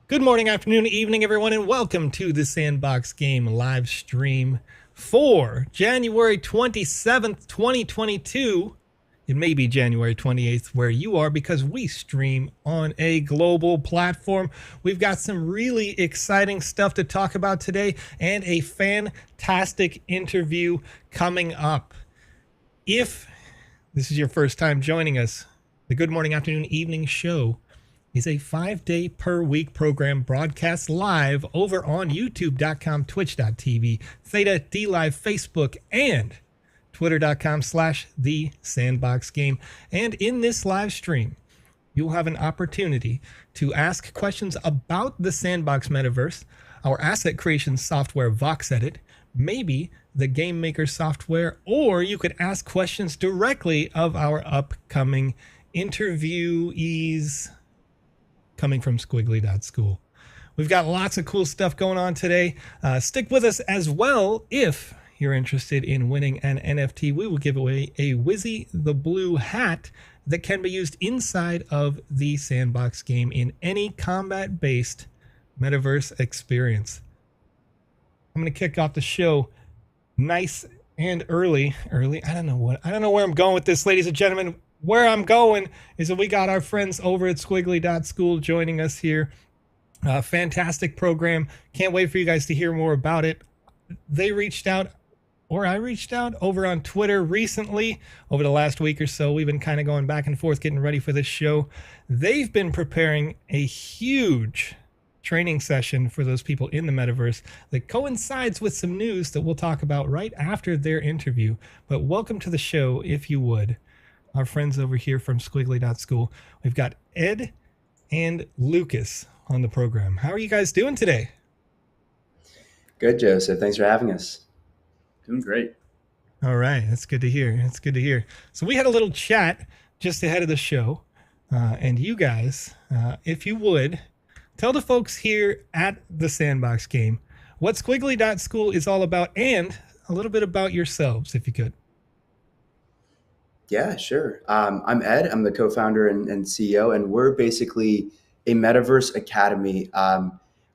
Good morning, afternoon, evening, everyone, and welcome to the Sandbox Game live stream for January 27th, 2022. It may be January 28th where you are because we stream on a global platform. We've got some really exciting stuff to talk about today and a fantastic interview coming up. If this is your first time joining us, the Good Morning, Afternoon, Evening show is a 5-day per week program broadcast live over on youtube.com, twitch.tv, Theta, DLive, Facebook, and twitter.com/the Sandbox Game. And in this live stream, you'll have an opportunity to ask questions about the Sandbox Metaverse, our asset creation software VoxEdit, maybe the Game Maker software, or you could ask questions directly of our upcoming interviewees coming from Squiggly.school. We've got lots of cool stuff going on today. Stick with us as well if you're interested in winning an NFT. We will give away a Wizzy the Blue hat that can be used inside of the Sandbox Game in any combat-based metaverse experience. I'm going to kick off the show nice and early. I don't know where I'm going with this, ladies and gentlemen. Where I'm going is that we got our friends over at Squiggly.school joining us here. Fantastic program. Can't wait for you guys to hear more about it. They reached out, or I reached out over on Twitter recently, over the last week or so. We've been kind of going back and forth getting ready for this show. They've been preparing a huge training session for those people in the metaverse that coincides with some news that we'll talk about right after their interview. But welcome to the show, if you would. Our friends over here from Squiggly.school. We've got Ed and Lucas on the program. How are you guys doing today? Good, Joseph. Thanks for having us. Doing great. All right. That's good to hear. That's good to hear. So we had a little chat just ahead of the show. And you guys, if you would, tell the folks here at the Sandbox Game what Squiggly.school is all about and a little bit about yourselves, if you could. Yeah, sure. I'm Ed. I'm the co-founder and CEO, and we're basically a Metaverse Academy.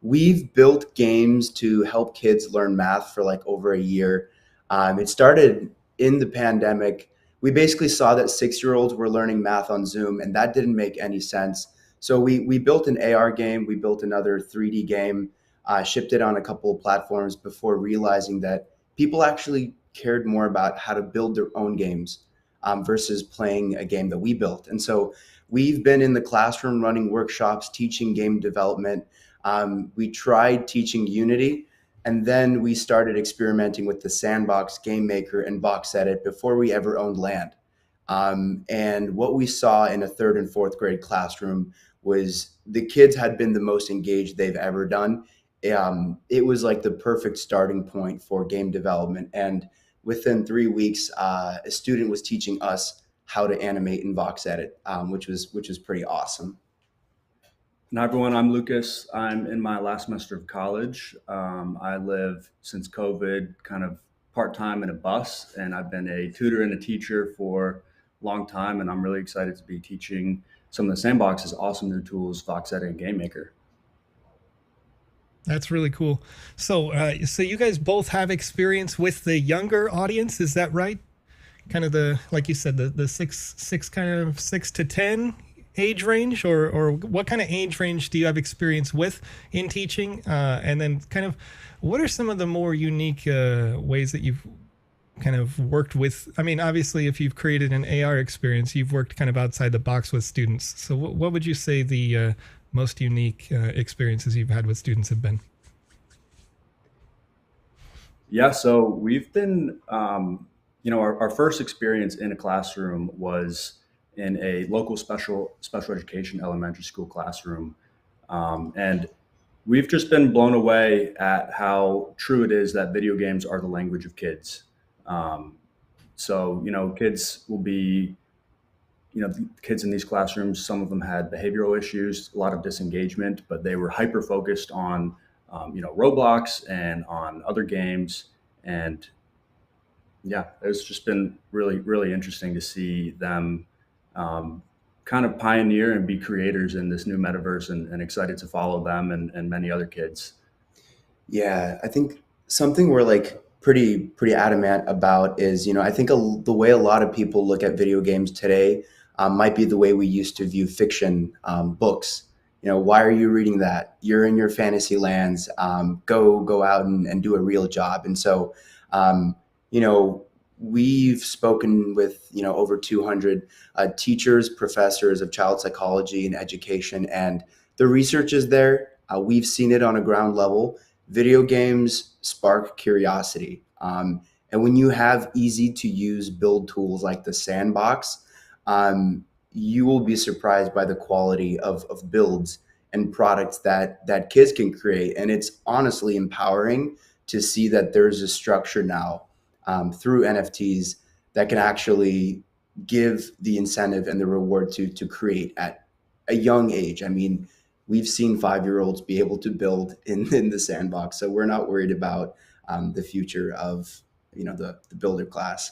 We've built games to help kids learn math for like over a year. It started in the pandemic. We basically saw that 6-year-olds were learning math on Zoom, and that didn't make any sense. So we built an AR game. We built another 3D game, shipped it on a couple of platforms before realizing that people actually cared more about how to build their own games versus playing a game that we built. And so we've been in the classroom running workshops, teaching game development. We tried teaching Unity, and then we started experimenting with the Sandbox, Game Maker, and VoxEdit before we ever owned land. And what we saw in a 3rd and 4th grade classroom was the kids had been the most engaged they've ever done. It was like the perfect starting point for game development. And within 3 weeks, a student was teaching us how to animate in VoxEdit, which was pretty awesome. Hi, everyone. I'm Lucas. I'm in my last semester of college. I live since COVID kind of part-time in a bus, and I've been a tutor and a teacher for a long time, and I'm really excited to be teaching some of the Sandbox's awesome new tools, VoxEdit and Game Maker. That's really cool. So you guys both have experience with the younger audience, is that right? Kind of the, like you said, the six kind of 6 to 10 age range, or what kind of age range do you have experience with in teaching? And then kind of what are some of the more unique ways that you've kind of worked with? I mean, obviously, if you've created an AR experience, you've worked kind of outside the box with students. So what would you say the most unique experiences you've had with students have been? Yeah, so we've been, our first experience in a classroom was in a local special education elementary school classroom. And we've just been blown away at how true it is that video games are the language of kids. Kids will be, the kids in these classrooms, some of them had behavioral issues, a lot of disengagement, but they were hyper focused on, Roblox and on other games. And yeah, it's just been really, really interesting to see them kind of pioneer and be creators in this new metaverse, and excited to follow them and many other kids. Yeah, I think something we're like pretty adamant about is, I think the way a lot of people look at video games today might be the way we used to view fiction books. Why are you reading that? You're in your fantasy lands. Go out and do a real job. And so, um, you know, we've spoken with over 200 teachers, professors of child psychology and education, and the research is there. We've seen it on a ground level. Video games spark curiosity. And when you have easy to use build tools like the Sandbox, you will be surprised by the quality of builds and products that kids can create. And it's honestly empowering to see that there's a structure now through NFTs that can actually give the incentive and the reward to create at a young age. I mean, we've seen 5-year-olds be able to build in the Sandbox, so we're not worried about the future of the builder class.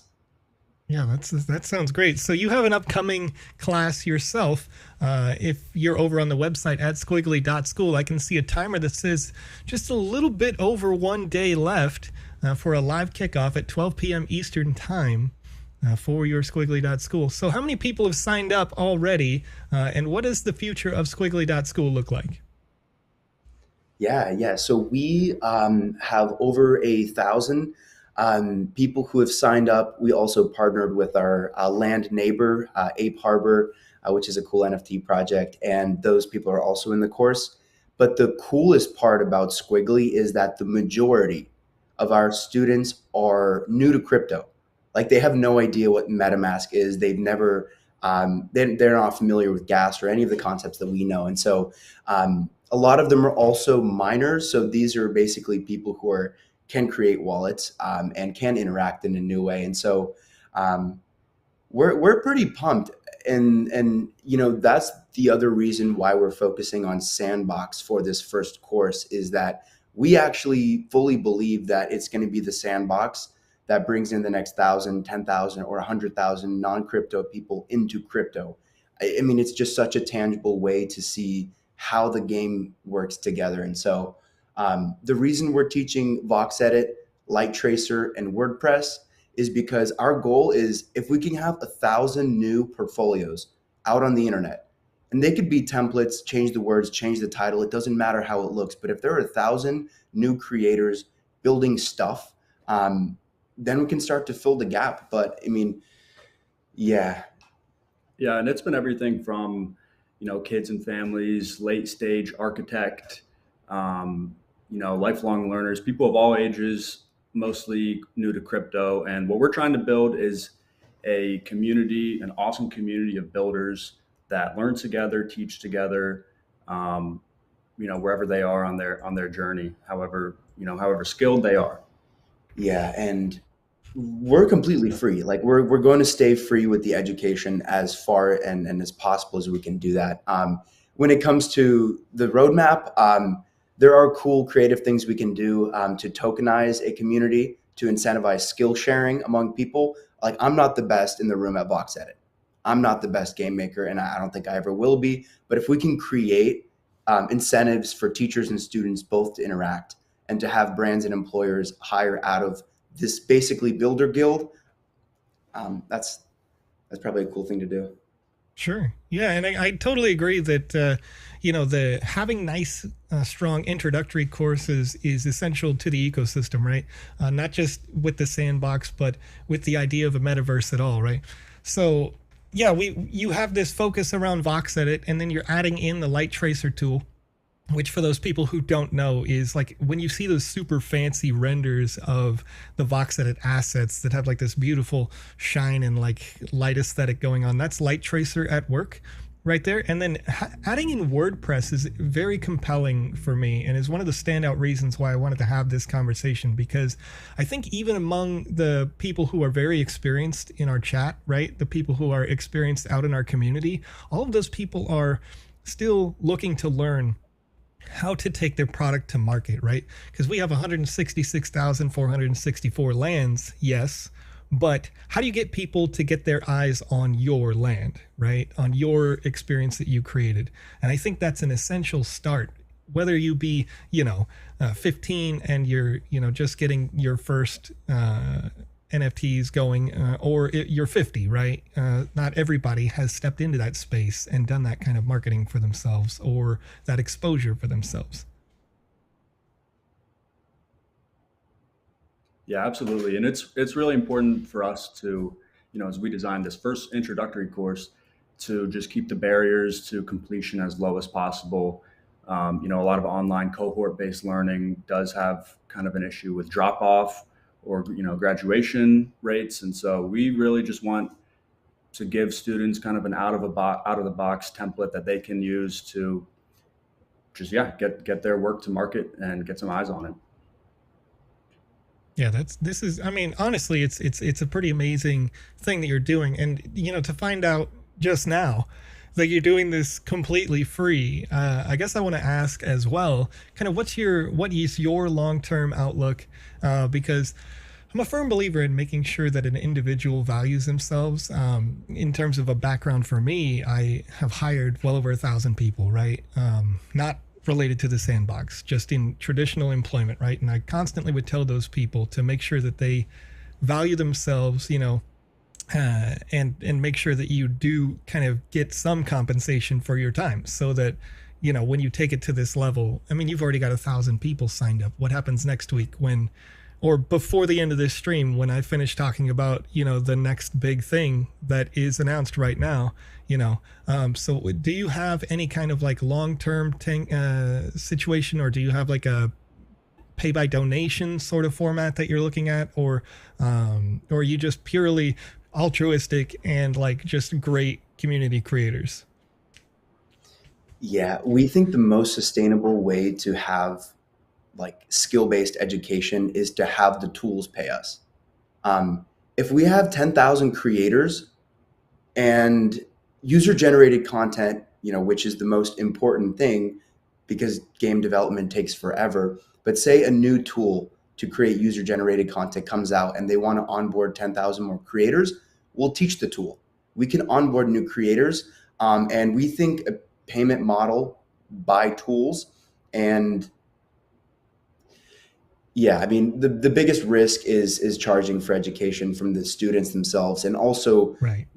Yeah, that sounds great. So you have an upcoming class yourself. If you're over on the website at squiggly.school, I can see a timer that says just a little bit over 1 day left for a live kickoff at 12 p.m. Eastern time for your squiggly.school. So how many people have signed up already, and what does the future of squiggly.school look like? Yeah. So we have over 1,000 people who have signed up. We also partnered with our land neighbor, Ape Harbor, which is a cool NFT project, and those people are also in the course. But the coolest part about Squiggly is that the majority of our students are new to crypto. Like, they have no idea what MetaMask is. They've never, they're not familiar with gas or any of the concepts that we know. And so a lot of them are also minors. So these are basically people who can create wallets and can interact in a new way. And so we're pretty pumped. And that's the other reason why we're focusing on Sandbox for this first course, is that we actually fully believe that it's going to be the Sandbox that brings in the next 1,000, 10,000, or 100,000 non-crypto people into crypto. I mean, it's just such a tangible way to see how the game works together. And so the reason we're teaching Vox Edit, Light Tracer, and WordPress is because our goal is, if we can have 1,000 new portfolios out on the internet, and they could be templates, change the words, change the title, it doesn't matter how it looks. But if there are 1,000 new creators building stuff, then we can start to fill the gap. But I mean, yeah. Yeah, and it's been everything from, kids and families, late stage architect, lifelong learners, people of all ages, mostly new to crypto. And what we're trying to build is a community, an awesome community of builders that learn together, teach together, wherever they are on their journey, however skilled they are. Yeah, and we're completely free. Like, we're going to stay free with the education as far and as possible as we can do that. When it comes to the roadmap, there are cool creative things we can do to tokenize a community, to incentivize skill sharing among people. Like, I'm not the best in the room at Vox Edit. I'm not the best game maker, and I don't think I ever will be. But if we can create incentives for teachers and students both to interact and to have brands and employers hire out of this basically builder guild, that's probably a cool thing to do. Sure. Yeah, and I totally agree that the having nice, strong introductory courses is essential to the ecosystem, right? Not just with the Sandbox, but with the idea of a metaverse at all, right? So yeah, you have this focus around Vox Edit, and then you're adding in the Light Tracer tool, which, for those people who don't know, is like when you see those super fancy renders of the Vox Edit assets that have like this beautiful shine and like light aesthetic going on, that's Light Tracer at work right there. And then adding in WordPress is very compelling for me, and is one of the standout reasons why I wanted to have this conversation, because I think even among the people who are very experienced in our chat, right, the people who are experienced out in our community, all of those people are still looking to learn how to take their product to market, right? Because we have 166,464 lands, yes, but how do you get people to get their eyes on your land, right? On your experience that you created. And I think that's an essential start. Whether you be, 15 and you're, just getting your first NFTs going, or you're 50, right? Not everybody has stepped into that space and done that kind of marketing for themselves or that exposure for themselves. Yeah, absolutely. And it's really important for us to, as we design this first introductory course, to just keep the barriers to completion as low as possible. A lot of online cohort-based learning does have kind of an issue with drop-off or, graduation rates. And so we really just want to give students kind of an out of the box template that they can use to just, get their work to market and get some eyes on it. Yeah, I mean, honestly, it's a pretty amazing thing that you're doing. And, to find out just now that you're doing this completely free, I guess I want to ask as well, kind of what is your long-term outlook? Because I'm a firm believer in making sure that an individual values themselves. In terms of a background for me, I have hired well over 1,000 people, right? Not related to the Sandbox, just in traditional employment, right? And I constantly would tell those people to make sure that they value themselves, and make sure that you do kind of get some compensation for your time, so that, when you take it to this level, I mean, you've already got 1,000 people signed up. What happens next week or before the end of this stream, when I finish talking about, the next big thing that is announced right now, so do you have any kind of like long-term situation, or do you have like a pay by donation sort of format that you're looking at, or are you just purely altruistic and like just great community creators? Yeah, we think the most sustainable way to have like skill-based education is to have the tools pay us. If we have 10,000 creators and user-generated content, which is the most important thing because game development takes forever, but say a new tool to create user-generated content comes out and they want to onboard 10,000 more creators, we'll teach the tool. We can onboard new creators, and we think a payment model by tools. And yeah, I mean, the biggest risk is charging for education from the students themselves. And also, Right.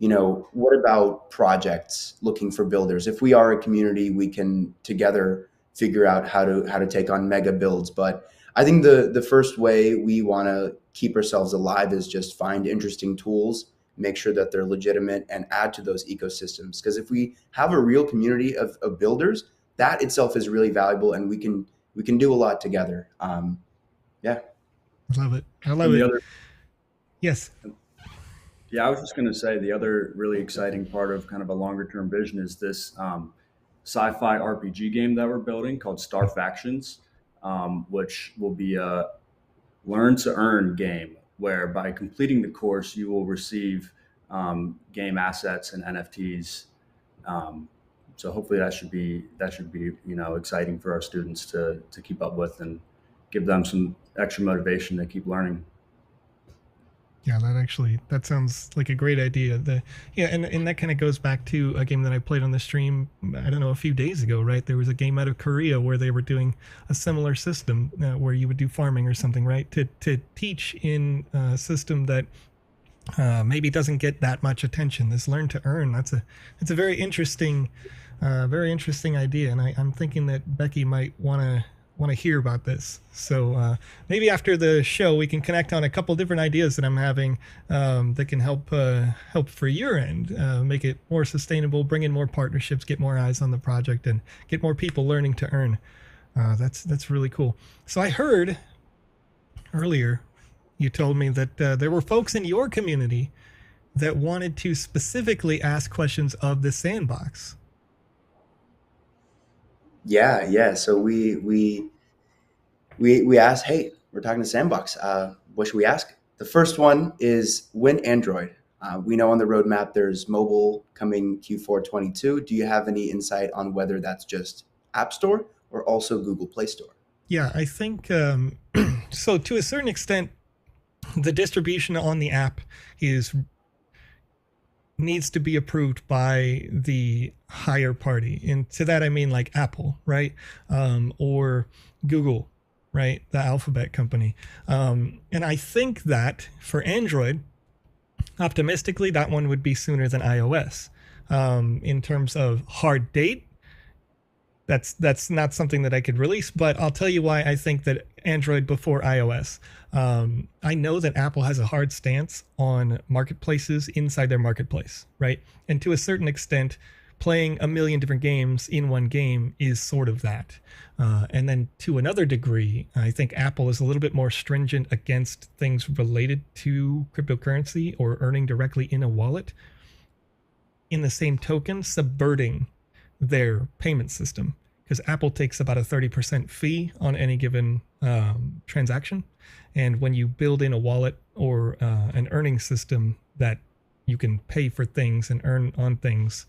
What about projects looking for builders? If we are a community, we can together figure out how to take on mega builds. But I think the first way we want to keep ourselves alive is just find interesting tools, make sure that they're legitimate, and add to those ecosystems. Because if we have a real community of builders, that itself is really valuable, and we can do a lot together. Yeah. I love it. Yes. Yeah, I was just going to say the other really exciting part of kind of a longer term vision is this sci-fi RPG game that we're building called Star Factions, which will be a learn to earn game where by completing the course you will receive game assets and NFTs. So hopefully that should be exciting for our students to keep up with and give them some extra motivation to keep learning. Yeah, that sounds like a great idea. And that kind of goes back to a game that I played on the stream, I don't know, a few days ago, right? There was a game out of Korea where they were doing a similar system where you would do farming or something, right? To teach in a system that maybe doesn't get that much attention. This learn to earn, it's a very interesting idea. And I'm thinking that Becky might want to hear about this. So maybe after the show we can connect on a couple different ideas that I'm having that can help for your end, make it more sustainable, bring in more partnerships, get more eyes on the project, and get more people learning to earn. That's really cool. So I heard earlier you told me that there were folks in your community that wanted to specifically ask questions of the Sandbox. Yeah. So we asked, hey, we're talking to Sandbox. What should we ask? The first one is when Android. We know on the roadmap there's mobile coming Q4 22. Do you have any insight on whether that's just App Store or also Google Play Store? Yeah, I think so. To a certain extent, the distribution on the app needs to be approved by the higher party. And to that, I mean like Apple, right? Or Google, right? The Alphabet company. And I think that for Android, optimistically, that one would be sooner than iOS. In terms of hard date, that's not something that I could release, but I'll tell you why I think that Android before iOS. I know that Apple has a hard stance on marketplaces inside their marketplace, right? And to a certain extent, playing a million different games in one game is sort of that. And then to another degree, I think Apple is a little bit more stringent against things related to cryptocurrency or earning directly in a wallet. In the same token, subverting their payment system, because Apple takes about a 30% fee on any given transaction. And when you build in a wallet or an earning system that you can pay for things and earn on things,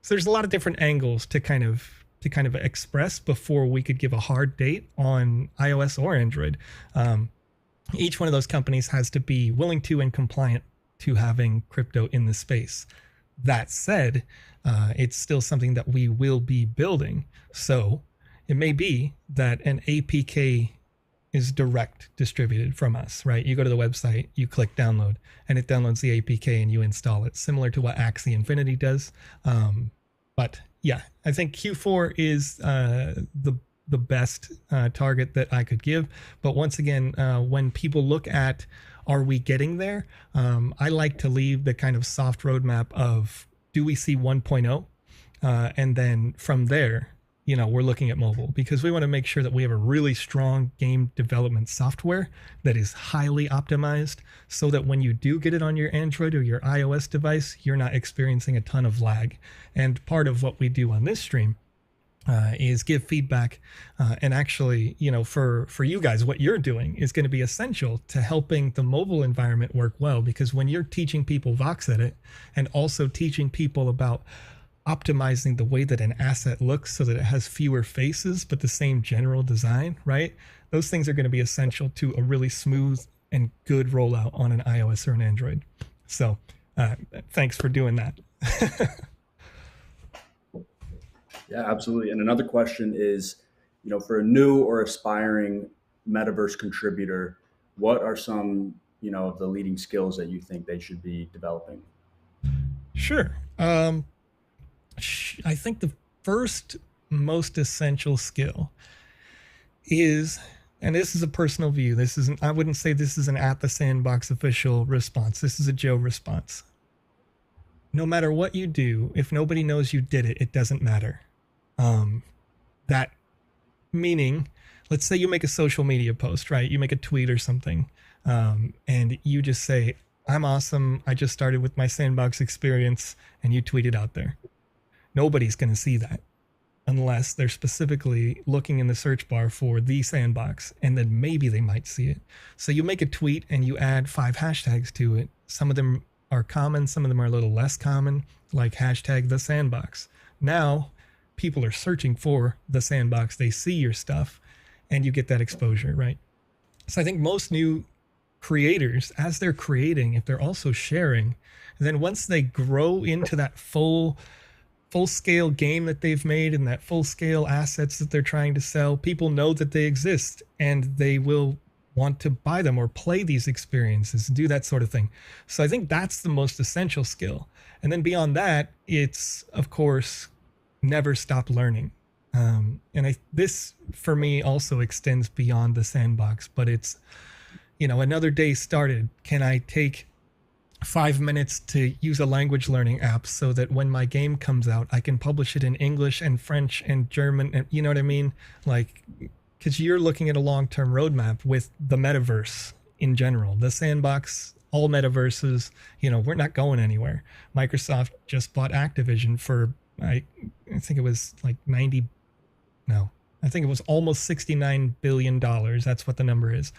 so there's a lot of different angles to kind of express before we could give a hard date on iOS or Android. Each one of those companies has to be willing to and compliant to having crypto in the space. That said, it's still something that we will be building. So it may be that an APK is direct distributed from us, right? You go to the website, you click download, and it downloads the APK and you install it, similar to what Axie Infinity does. But yeah, I think Q4 is the best target that I could give. But once again, when people look at are we getting there, I like to leave the kind of soft roadmap of do we see 1.0? And then from there, we're looking at mobile, because we want to make sure that we have a really strong game development software that is highly optimized so that when you do get it on your Android or your iOS device, you're not experiencing a ton of lag. And part of what we do on this stream is give feedback, and actually, for you guys, what you're doing is going to be essential to helping the mobile environment work well, because when you're teaching people Vox Edit and also teaching people about optimizing the way that an asset looks so that it has fewer faces but the same general design, right? Those things are going to be essential to a really smooth and good rollout on an iOS or an Android. So thanks for doing that. Yeah, absolutely. And another question is, for a new or aspiring Metaverse contributor, what are some, of the leading skills that you think they should be developing? Sure. I think the first most essential skill is, and this is a personal view, I wouldn't say this is an at the Sandbox official response. This is a Joe response. No matter what you do, if nobody knows you did it, it doesn't matter. That meaning, let's say you make a social media post, right? You make a tweet or something, and you just say, I'm awesome, I just started with my Sandbox experience, and you tweet it out there. Nobody's going to see that unless they're specifically looking in the search bar for the Sandbox, and then maybe they might see it. So you make a tweet and you add 5 hashtags to it. Some of them are common, some of them are a little less common, like hashtag the Sandbox. Now people are searching for the Sandbox, they see your stuff, and you get that exposure, right? So I think most new creators, as they're creating, if they're also sharing, then once they grow into that full-scale game that they've made and that full-scale assets that they're trying to sell, people know that they exist and they will want to buy them or play these experiences, do that sort of thing. So I think that's the most essential skill. And then beyond that, it's, of course, never stop learning. And this, for me, also extends beyond the Sandbox, but it's, another day started. Can I take 5 minutes to use a language learning app so that when my game comes out, I can publish it in English and French and German, and you know what I mean? Like, because you're looking at a long-term roadmap with the metaverse in general. The Sandbox, all metaverses, we're not going anywhere. Microsoft just bought Activision for, I think it was like I think it was almost $69 billion. That's what the number is.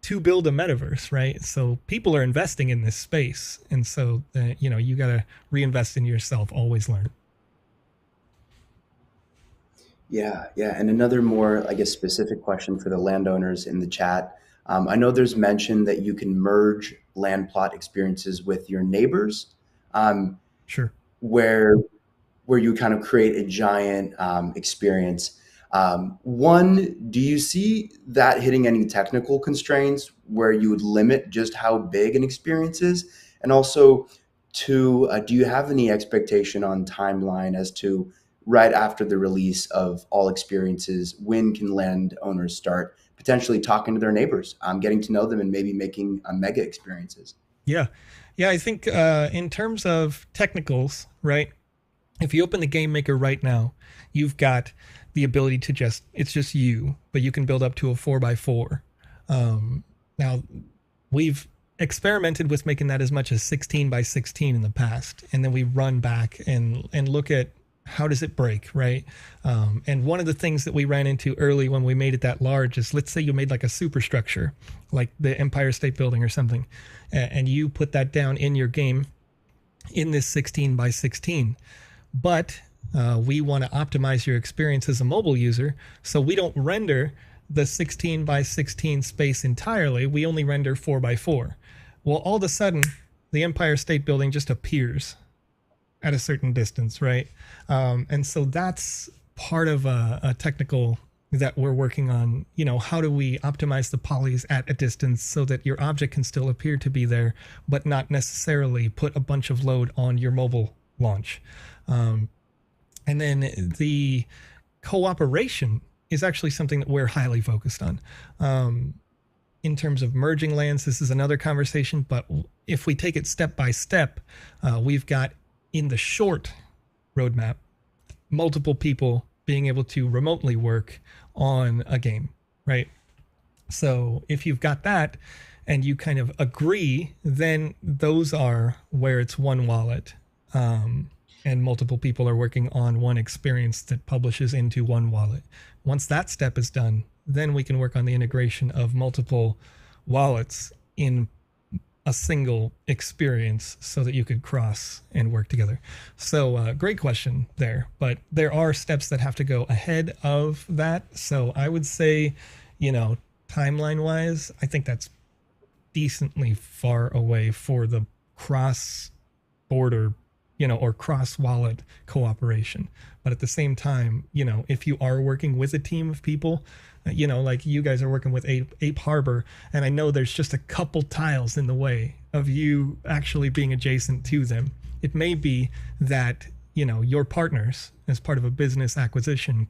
To build a metaverse, right? So people are investing in this space. And so, you got to reinvest in yourself, always learn. Yeah. And another more, specific question for the landowners in the chat. I know there's mention that you can merge land plot experiences with your neighbors, Sure. where you kind of create a giant experience. One, do you see that hitting any technical constraints where you would limit just how big an experience is? And also, two, do you have any expectation on timeline as to right after the release of all experiences, when can landowners start potentially talking to their neighbors, getting to know them, and maybe making mega experiences? Yeah. Yeah. I think in terms of technicals, right? If you open the game maker right now, you've got the ability to it's just you, but you can build up to a 4x4. Now, we've experimented with making that as much as 16x16 in the past. And then we run back and look at how does it break, right? And one of the things that we ran into early when we made it that large is, let's say you made like a superstructure, like the Empire State Building or something, and you put that down in your game in this 16x16. But we want to optimize your experience as a mobile user, so we don't render the 16x16 space entirely. We only render 4x4. Well, all of a sudden, the Empire State Building just appears at a certain distance, right? And so that's part of a technical that we're working on. You know, how do we optimize the polys at a distance so that your object can still appear to be there, but not necessarily put a bunch of load on your mobile launch? And then the cooperation is actually something that we're highly focused on. In terms of merging lands, this is another conversation, but if we take it step by step, we've got in the short roadmap, multiple people being able to remotely work on a game, right? So if you've got that and you kind of agree, then those are where it's one wallet. And multiple people are working on one experience that publishes into one wallet. Once that step is done, then we can work on the integration of multiple wallets in a single experience so that you could cross and work together. So great question there, but there are steps that have to go ahead of that. So I would say, you know, timeline wise, I think that's decently far away for the cross border, you know, or cross wallet cooperation. But at the same time, you know, if you are working with a team of people, you know, like you guys are working with Ape Harbor, and I know there's just a couple tiles in the way of you actually being adjacent to them. It may be that, you know, your partners, as part of a business acquisition,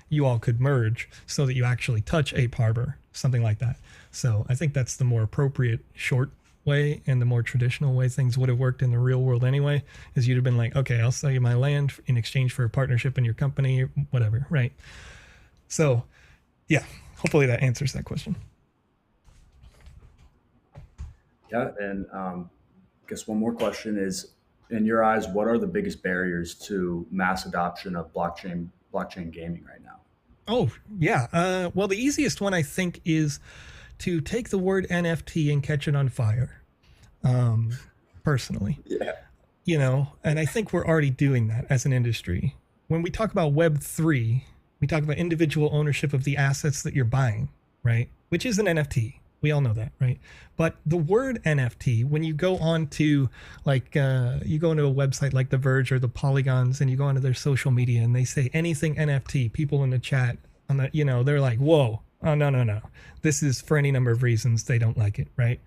you all could merge so that you actually touch Ape Harbor, something like that. So I think that's the more appropriate short way, and the more traditional way things would have worked in the real world anyway, is you'd have been like, okay, I'll sell you my land in exchange for a partnership in your company, whatever, right? So yeah, hopefully that answers that question. Yeah, and I guess one more question is, in your eyes, what are the biggest barriers to mass adoption of blockchain gaming right now? Oh yeah, well, the easiest one I think is to take the word NFT and catch it on fire. Personally, Yeah. you know, and I think we're already doing that as an industry. When we talk about Web3, we talk about individual ownership of the assets that you're buying, right? Which is an NFT. We all know that, right? But the word NFT, when you go on to like, you go into a website like The Verge or the Polygons, and you go onto their social media and they say anything NFT, people in the chat, on the, you know, they're like, whoa, oh, no. This is for any number of reasons they don't like it, right?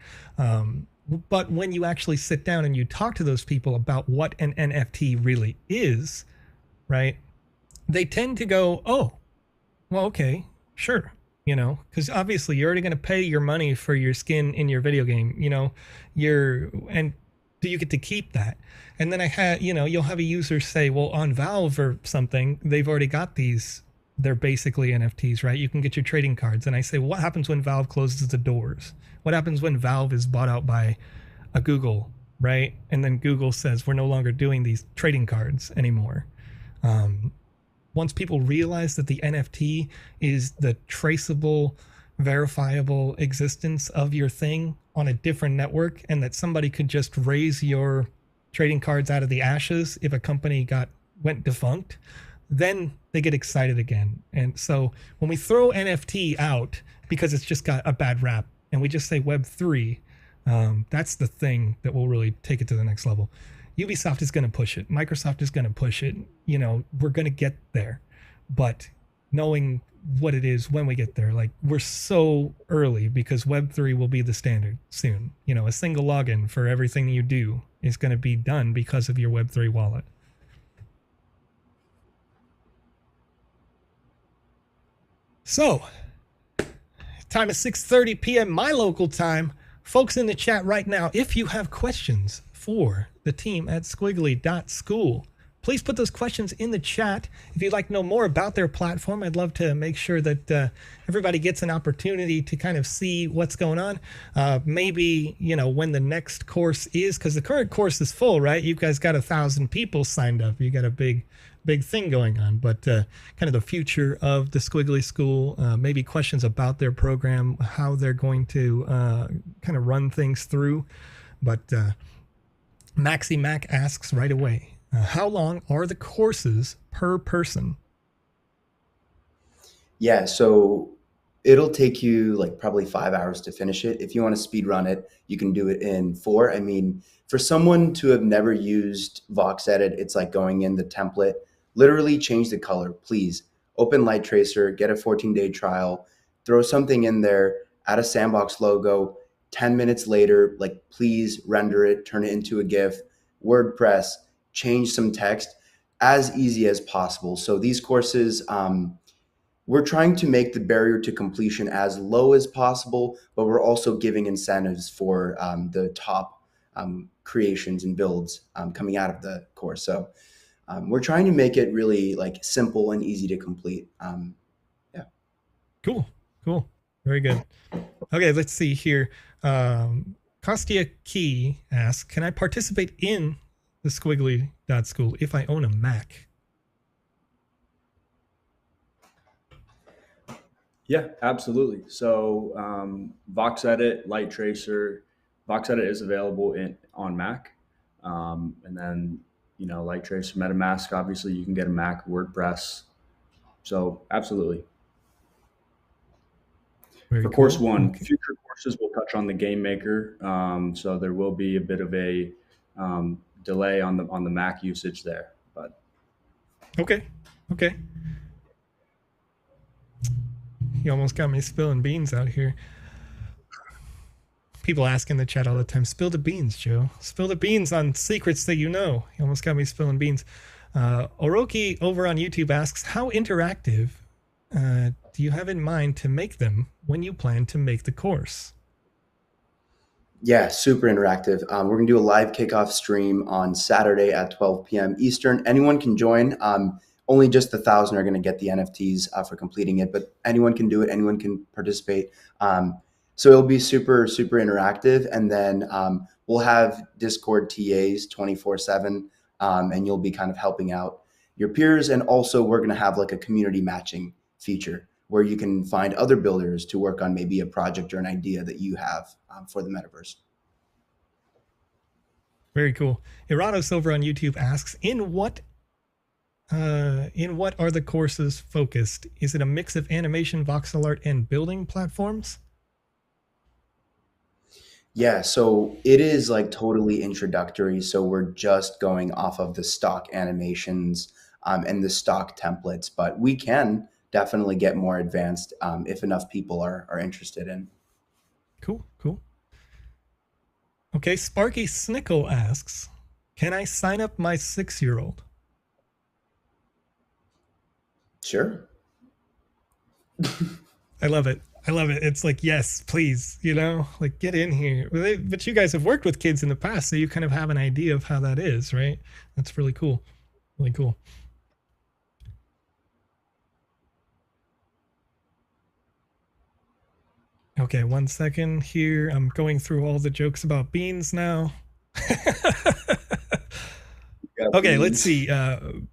But when you actually sit down and you talk to those people about what an NFT really is, right? They tend to go, oh, well, okay, sure. You know, because obviously you're already going to pay your money for your skin in your video game, you know, and do you get to keep that? And then you'll have a user say, well, on Valve or something, they've already got these, they're basically NFTs, right? You can get your trading cards. And I say, well, what happens when Valve closes the doors? What happens when Valve is bought out by a Google, right? And then Google says, we're no longer doing these trading cards anymore. Once people realize that the NFT is the traceable, verifiable existence of your thing on a different network, and that somebody could just raise your trading cards out of the ashes if a company went defunct, then they get excited again. And so when we throw NFT out because it's just got a bad rap and we just say Web 3, that's the thing that will really take it to the next level. Ubisoft is going to push it. Microsoft is going to push it. We're going to get there. But knowing what it is when we get there, like, we're so early because Web 3 will be the standard soon. A single login for everything you do is going to be done because of your Web 3 wallet. So, time is 6:30 p.m. my local time. Folks in the chat right now, if you have questions for the team at squiggly.school, please put those questions in the chat. If you'd like to know more about their platform, I'd love to make sure that everybody gets an opportunity to kind of see what's going on. Maybe, when the next course is, because the current course is full, right? You guys got 1,000 people signed up. You got a big thing going on, but kind of the future of the Squiggly School, maybe questions about their program, how they're going to kind of run things through. But Maxi Mac asks right away, how long are the courses per person? Yeah, so it'll take you like probably 5 hours to finish it. If you want to speed run it, you can do it in 4. I mean, for someone to have never used Vox Edit, it's like going in the template, literally change the color, please. Open Light Tracer, get a 14-day trial, throw something in there, add a Sandbox logo. 10 minutes later, like, please render it, turn it into a GIF, WordPress, change some text, as easy as possible. So these courses, we're trying to make the barrier to completion as low as possible, but we're also giving incentives for the top creations and builds coming out of the course. So we're trying to make it really like simple and easy to complete. Yeah. Cool. Very good. Okay, let's see here. Kostia Key asks, can I participate in the Squiggly.school if I own a Mac? Yeah, absolutely. So Vox Edit, Light Tracer, Vox Edit is available on Mac, and then Light Tracer, MetaMask. Obviously, you can get a Mac, WordPress. So absolutely. Very For cool. course 1, Okay. future courses will touch on the Game Maker, so there will be a bit of a delay on the Mac usage there. But Okay. You almost got me spilling beans out here. People ask in the chat all the time, spill the beans, Joe. Spill the beans on secrets that you know. You almost got me spilling beans. Oroki over on YouTube asks, how interactive do you have in mind to make them when you plan to make the course? Yeah, super interactive. We're going to do a live kickoff stream on Saturday at 12 p.m. Eastern. Anyone can join. Only just 1,000 are going to get the NFTs for completing it, but anyone can do it. Anyone can participate. So it'll be super, super interactive. And then we'll have Discord TAs 24/7, and you'll be kind of helping out your peers. And also we're going to have like a community matching feature where you can find other builders to work on maybe a project or an idea that you have for the metaverse. Very cool. Irados over on YouTube asks, in what are the courses focused? Is it a mix of animation, voxel art, and building platforms? Yeah, so it is like totally introductory. So we're just going off of the stock animations and the stock templates, but we can definitely get more advanced if enough people are interested in. Cool. Okay, Sparky Snickle asks, can I sign up my 6-year-old? Sure. I love it. It's like, yes, please, like, get in here. But you guys have worked with kids in the past, so you kind of have an idea of how that is, right? That's really cool. Really cool. Okay, 1 second here. I'm going through all the jokes about beans now. Okay, let's see.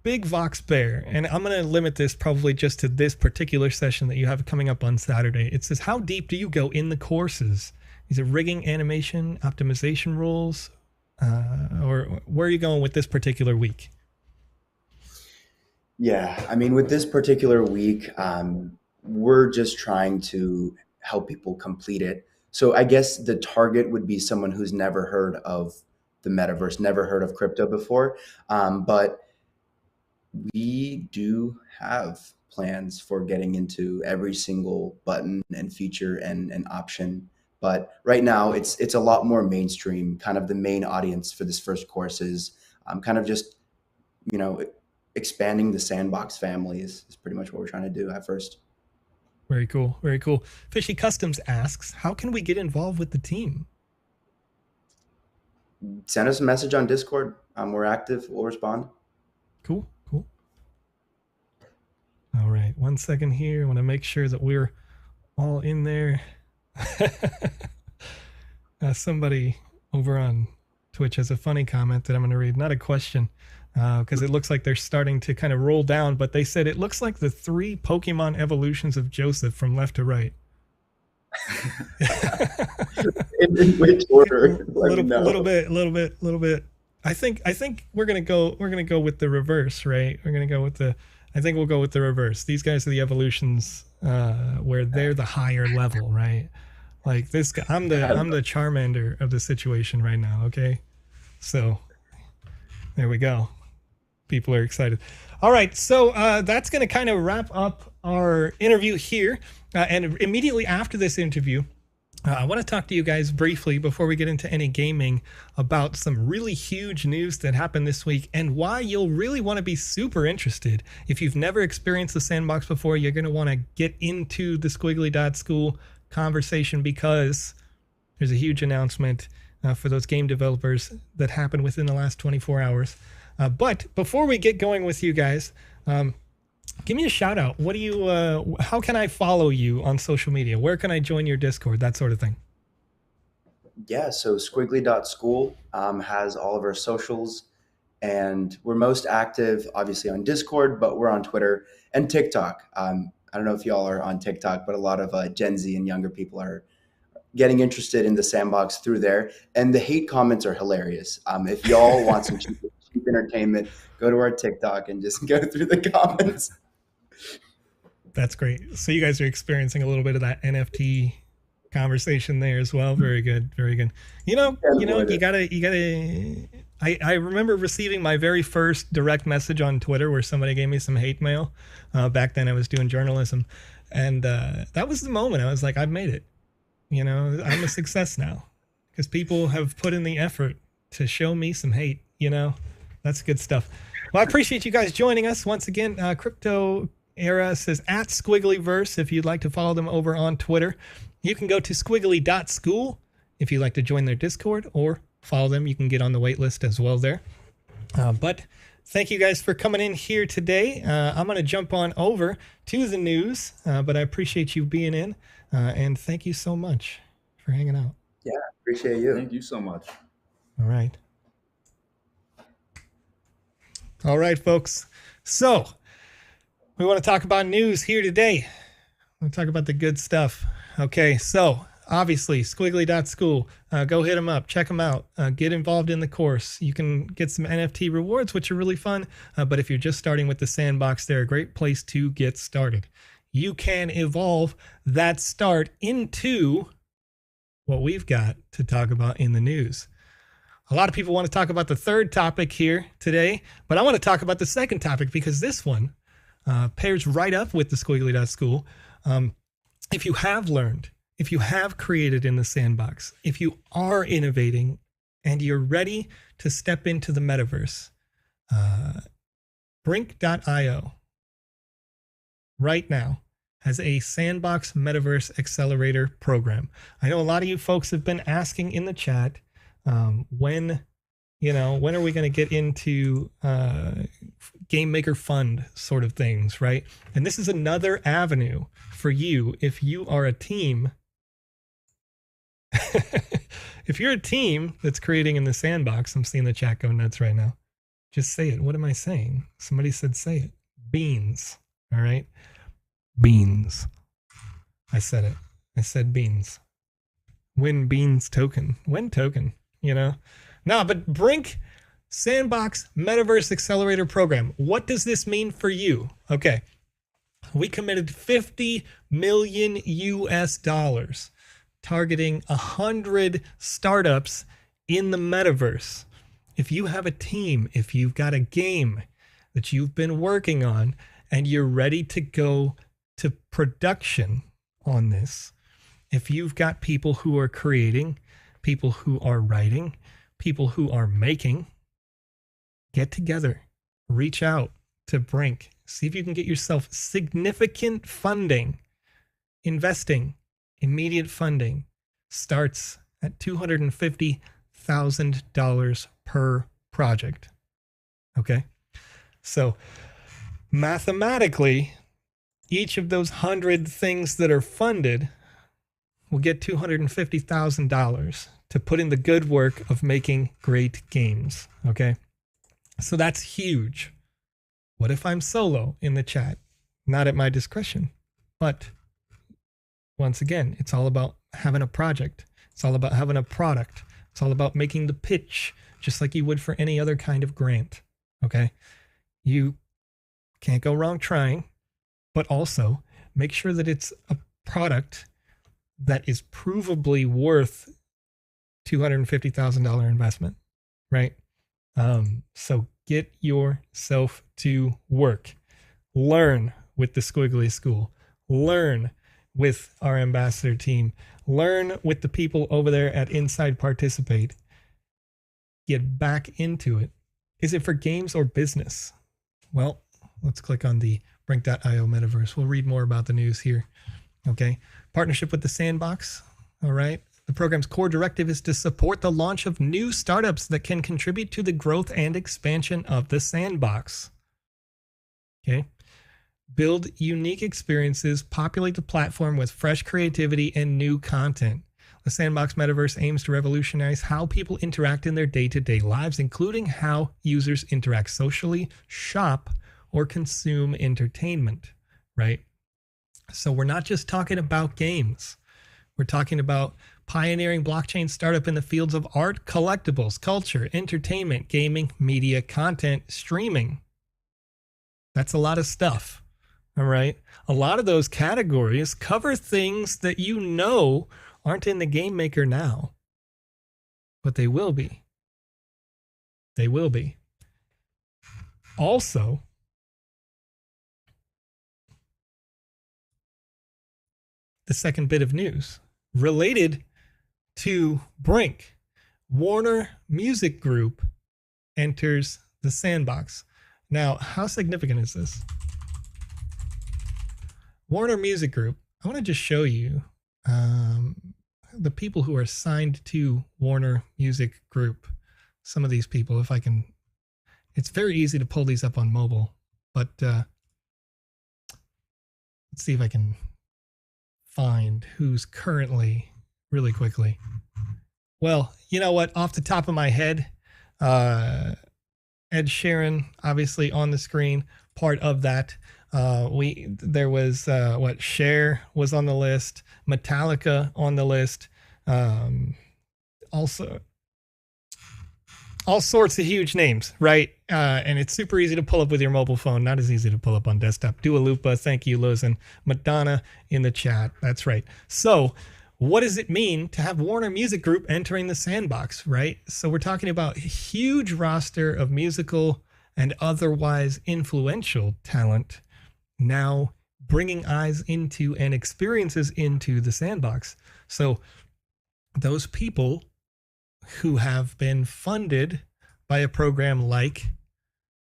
Big Vox Bear, and I'm going to limit this probably just to this particular session that you have coming up on Saturday. It says, how deep do you go in the courses? Is it rigging, animation, optimization rules? Or where are you going with this particular week? Yeah, I mean, with this particular week, we're just trying to help people complete it. So I guess the target would be someone who's never heard of the metaverse, never heard of crypto before. But we do have plans for getting into every single button and feature and option. But right now, it's a lot more mainstream. Kind of the main audience for this first course is kind of just, you know, expanding the Sandbox family is pretty much what we're trying to do at first. Very cool. Very cool. Fishy Customs asks, how can we get involved with the team? Send us a message on Discord. We're active. We'll respond. Cool. Cool. All right. 1 second here. I want to make sure that we're all in there. Somebody over on Twitch has a funny comment that I'm going to read. Not a question, because it looks like they're starting to kind of roll down, but they said it looks like the 3 Pokemon evolutions of Joseph from left to right. in which order? Little bit. I think we're gonna go with the reverse, right? I think we'll go with the reverse. These guys are the evolutions, where they're the higher level, right? Like this guy, I'm the Charmander of the situation right now. Okay, so there we go. People are excited. All right, so that's going to kind of wrap up our interview here. And immediately after this interview, I want to talk to you guys briefly before we get into any gaming about some really huge news that happened this week and why you'll really want to be super interested. If you've never experienced the Sandbox before, you're going to want to get into the Squiggly.school conversation because there's a huge announcement for those game developers that happened within the last 24 hours. But before we get going with you guys, give me a shout out. What do you, how can I follow you on social media? Where can I join your Discord? That sort of thing. Yeah, so Squiggly.school has all of our socials, and we're most active obviously on Discord, but we're on Twitter and TikTok. I don't know if y'all are on TikTok, but a lot of Gen Z and younger people are getting interested in the Sandbox through there. And the hate comments are hilarious. If y'all want some cheap entertainment, go to our TikTok and just go through the comments. That's great. So you guys are experiencing a little bit of that NFT conversation there as well. Very good. Very good. You gotta, I remember receiving my very first direct message on Twitter where somebody gave me some hate mail. Back then I was doing journalism, and that was the moment I was like, I've made it. You know, I'm a success now because people have put in the effort to show me some hate. You know, that's good stuff. Well, I appreciate you guys joining us once again. Crypto Era says at Squigglyverse if you'd like to follow them over on Twitter. You can go to squiggly.school if you'd like to join their Discord or follow them. You can get on the wait list as well there. But thank you guys for coming in here today. I'm going to jump on over to the news, but I appreciate you being in. And thank you so much for hanging out. Yeah, appreciate you. Thank you so much. All right. All right, folks. So we want to talk about news here today. We'll talk about the good stuff. Okay, so obviously, squiggly.school. Go hit them up. Check them out. Get involved in the course. You can get some NFT rewards, which are really fun. But if you're just starting with the Sandbox, they're a great place to get started. You can evolve that start into what we've got to talk about in the news. A lot of people want to talk about the third topic here today, but I want to talk about the second topic because this one pairs right up with the Squiggly.school. If you have learned, if you have created in the Sandbox, if you are innovating and you're ready to step into the metaverse, Brink.io right now has a Sandbox Metaverse Accelerator program. I know a lot of you folks have been asking in the chat, when are we going to get into Game Maker Fund sort of things, right? And this is another avenue for you if you are a team. If you're a team that's creating in the Sandbox, I'm seeing the chat go nuts right now. Just say it. What am I saying? Somebody said say it. Beans. All right. Beans. I said it. I said beans. Win beans token. Win token, you know? No, but Brink Sandbox Metaverse Accelerator Program. What does this mean for you? Okay. We committed $50 million US targeting 100 startups in the metaverse. If you have a team, if you've got a game that you've been working on and you're ready to go to production on this, if you've got people who are creating, people who are writing, people who are making, get together, reach out to Brink, see if you can get yourself significant funding. Investing, immediate funding starts at $250,000 per project. Okay? So mathematically, each of those 100 things that are funded will get $250,000 to put in the good work of making great games. Okay? So that's huge. What if I'm solo in the chat? Not at my discretion. But once again, it's all about having a project. It's all about having a product. It's all about making the pitch, just like you would for any other kind of grant. Okay? You can't go wrong trying, but also make sure that it's a product that is provably worth $250,000 investment, right? So get yourself to work. Learn with the Squiggly School. Learn with our ambassador team. Learn with the people over there at Inside Participate. Get back into it. Is it for games or business? Well, let's click on the Brink.io metaverse. We'll read more about the news here. Okay. Partnership with the Sandbox. All right. The program's core directive is to support the launch of new startups that can contribute to the growth and expansion of the Sandbox. Okay. Build unique experiences, populate the platform with fresh creativity and new content. The Sandbox Metaverse aims to revolutionize how people interact in their day-to-day lives, including how users interact socially, shop, or consume entertainment, right? So we're not just talking about games. We're talking about pioneering blockchain startup in the fields of art, collectibles, culture, entertainment, gaming, media, content, streaming. That's a lot of stuff. All right. A lot of those categories cover things that you know aren't in the game maker now, but they will be. They will be. Also, the second bit of news related to Brink. Warner Music Group enters the Sandbox. Now, how significant is this? Warner Music Group, I want to just show you the people who are signed to Warner Music Group. Some of these people, if I can, it's very easy to pull these up on mobile, but let's see if I can find who's currently, really quickly. Well, you know what, off the top of my head, Ed Sheeran, obviously on the screen, part of that. There was Cher was on the list, Metallica on the list, also all sorts of huge names, right? And it's super easy to pull up with your mobile phone, not as easy to pull up on desktop. Dua Lipa, thank you, Liz, and Madonna in the chat. That's right. So what does it mean to have Warner Music Group entering the Sandbox, right? So we're talking about a huge roster of musical and otherwise influential talent now bringing eyes into and experiences into the Sandbox. So those people who have been funded by a program like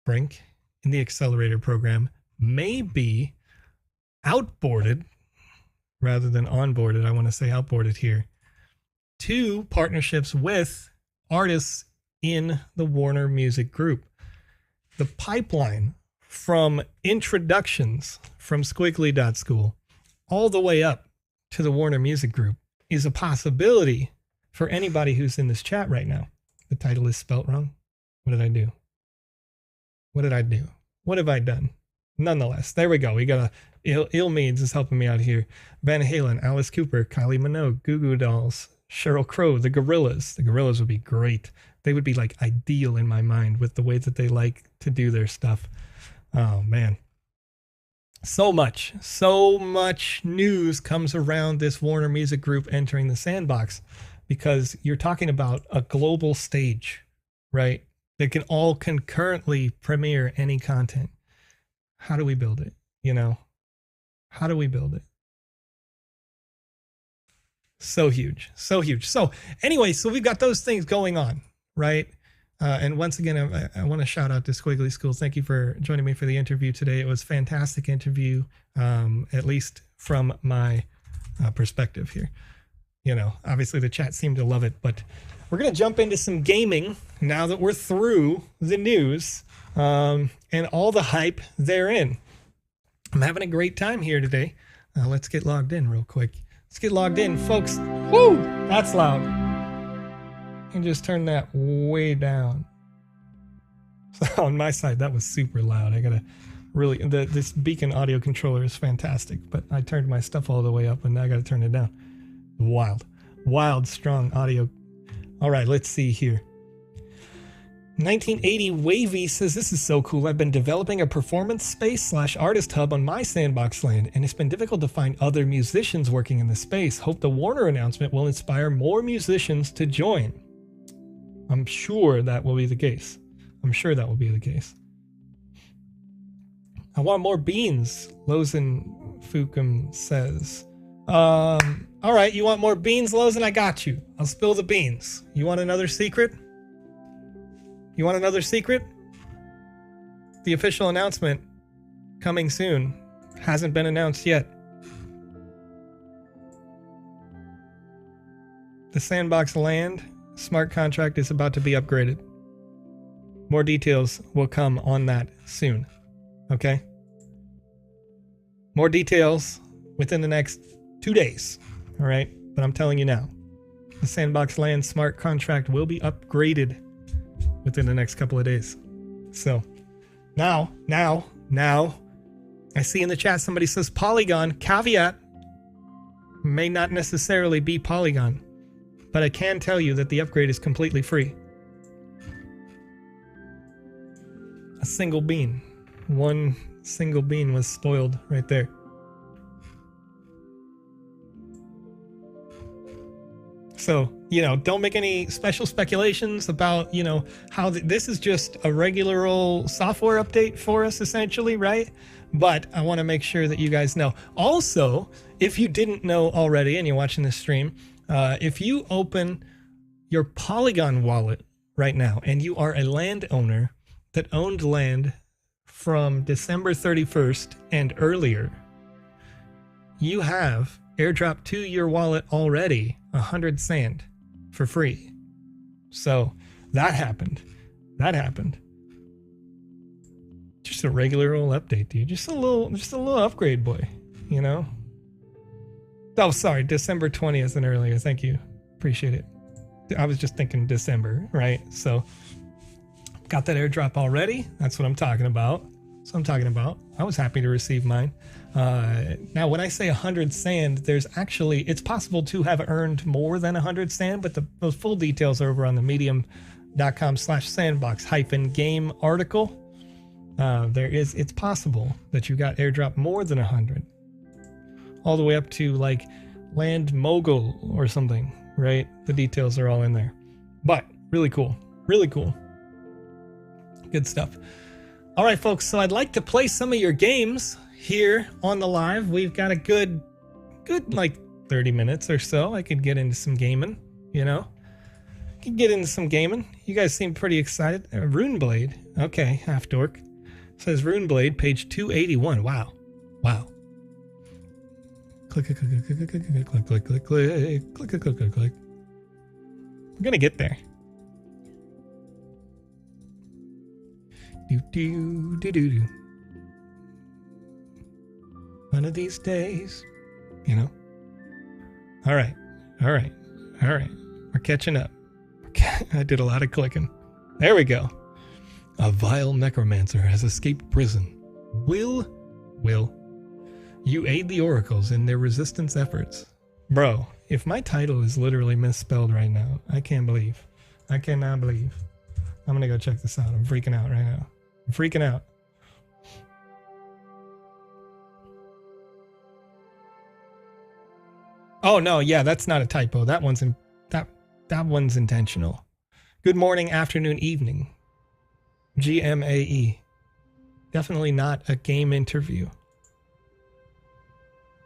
Brink in the Accelerator program may be outboarded rather than onboarded. I want to say outboarded here to partnerships with artists in the Warner Music Group. The pipeline from introductions from Squiggly.school all the way up to the Warner Music Group is a possibility for anybody who's in this chat right now. The title is spelt wrong. What did I do? What did I do? What have I done? Nonetheless, there we go. We got Ill Means is helping me out here. Van Halen, Alice Cooper, Kylie Minogue, Goo Goo Dolls, Sheryl Crow, the Gorillaz. The Gorillaz would be great. They would be like ideal in my mind with the way that they like to do their stuff. Oh man. So much news comes around this Warner Music Group entering the Sandbox, because you're talking about a global stage, right? That can all concurrently premiere any content. How do we build it? You know, how do we build it? So huge, so huge. So anyway, so we've got those things going on, right? And once again, I want to shout out to Squiggly School. Thank you for joining me for the interview today. It was a fantastic interview, at least from my perspective here. You know, obviously the chat seemed to love it, but we're going to jump into some gaming now that we're through the news and all the hype therein. I'm having a great time here today. Let's get logged in real quick. Let's get logged in, folks. Woo! That's loud. And just turn that way down. So on my side, that was super loud. I gotta really, this Beacon audio controller is fantastic, but I turned my stuff all the way up and now I gotta turn it down. Wild, strong audio. All right, let's see here. 1980 Wavy says, this is so cool. I've been developing a performance space / artist hub on my sandbox land, and it's been difficult to find other musicians working in the space. Hope the Warner announcement will inspire more musicians to join. I'm sure that will be the case. I'm sure that will be the case. I want more beans, Lozen Fukum says. All right, you want more beans, Lozen? I got you. I'll spill the beans. You want another secret? You want another secret? The official announcement coming soon. Hasn't been announced yet. The Sandbox land smart contract is about to be upgraded. More details will come on that soon. Okay? More details within the next 2 days. All right? But I'm telling you now, the Sandbox land smart contract will be upgraded within the next couple of days. So now, I see in the chat somebody says Polygon. Caveat, may not necessarily be Polygon, but I can tell you that the upgrade is completely free. A single bean. One single bean was spoiled right there. So, you know, don't make any special speculations about, you know, how this is just a regular old software update for us, essentially, right? But I want to make sure that you guys know. Also, if you didn't know already and you're watching this stream, if you open your Polygon wallet right now and you are a landowner that owned land from December 31st and earlier, you have airdrop to your wallet already 100 sand for free. So that happened. Just a regular old update, dude. Just a little upgrade, boy. You know? Oh, sorry, December 20th and earlier. Thank you. Appreciate it. I was just thinking December, right? So got that airdrop already. That's what I'm talking about. I was happy to receive mine. Now, when I say 100 sand, there's actually, it's possible to have earned more than 100 sand, but those full details are over on the medium.com/sandbox-game article. It's possible that you got airdrop more than 100. All the way up to like Land Mogul or something, right? The details are all in there. But really cool. Good stuff. All right, folks, so I'd like to play some of your games here on the live. We've got a good like 30 minutes or so. I could get into some gaming, you know? You guys seem pretty excited. Runeblade. Okay, Half Dork. Says Runeblade, page 281. Wow. Click. We're gonna get there. Do. One of these days, you know. All right. We're catching up. I did a lot of clicking. There we go. A vile necromancer has escaped prison. Will you aid the oracles in their resistance efforts? Bro, if my title is literally misspelled right now, I cannot believe. I'm gonna go check this out. I'm freaking out right now. Oh no, yeah, that's not a typo. That one's intentional. Good morning, afternoon, evening. GMAE. Definitely not a game interview.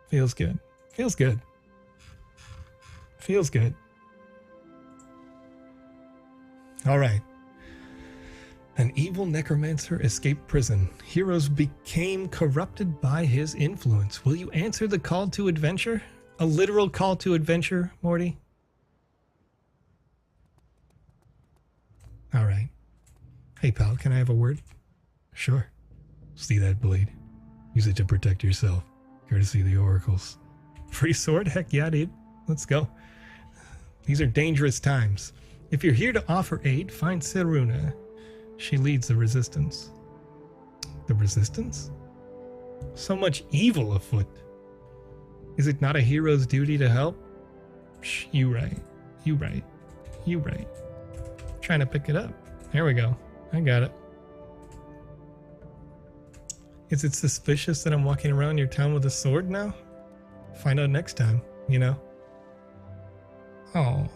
Feels good. Feels good. Feels good. All right. An evil necromancer escaped prison. Heroes became corrupted by his influence. Will you answer the call to adventure? A literal call to adventure, Morty? All right. Hey, pal, can I have a word? Sure. See that blade? Use it to protect yourself. Courtesy of the oracles. Free sword? Heck yeah, dude. Let's go. These are dangerous times. If you're here to offer aid, find Seruna. She leads the resistance. The resistance? So much evil afoot. Is it not a hero's duty to help? Shh, you right. You right. You right. Trying to pick it up. There we go. I got it. Is it suspicious that I'm walking around your town with a sword now? Find out next time, you know? Oh.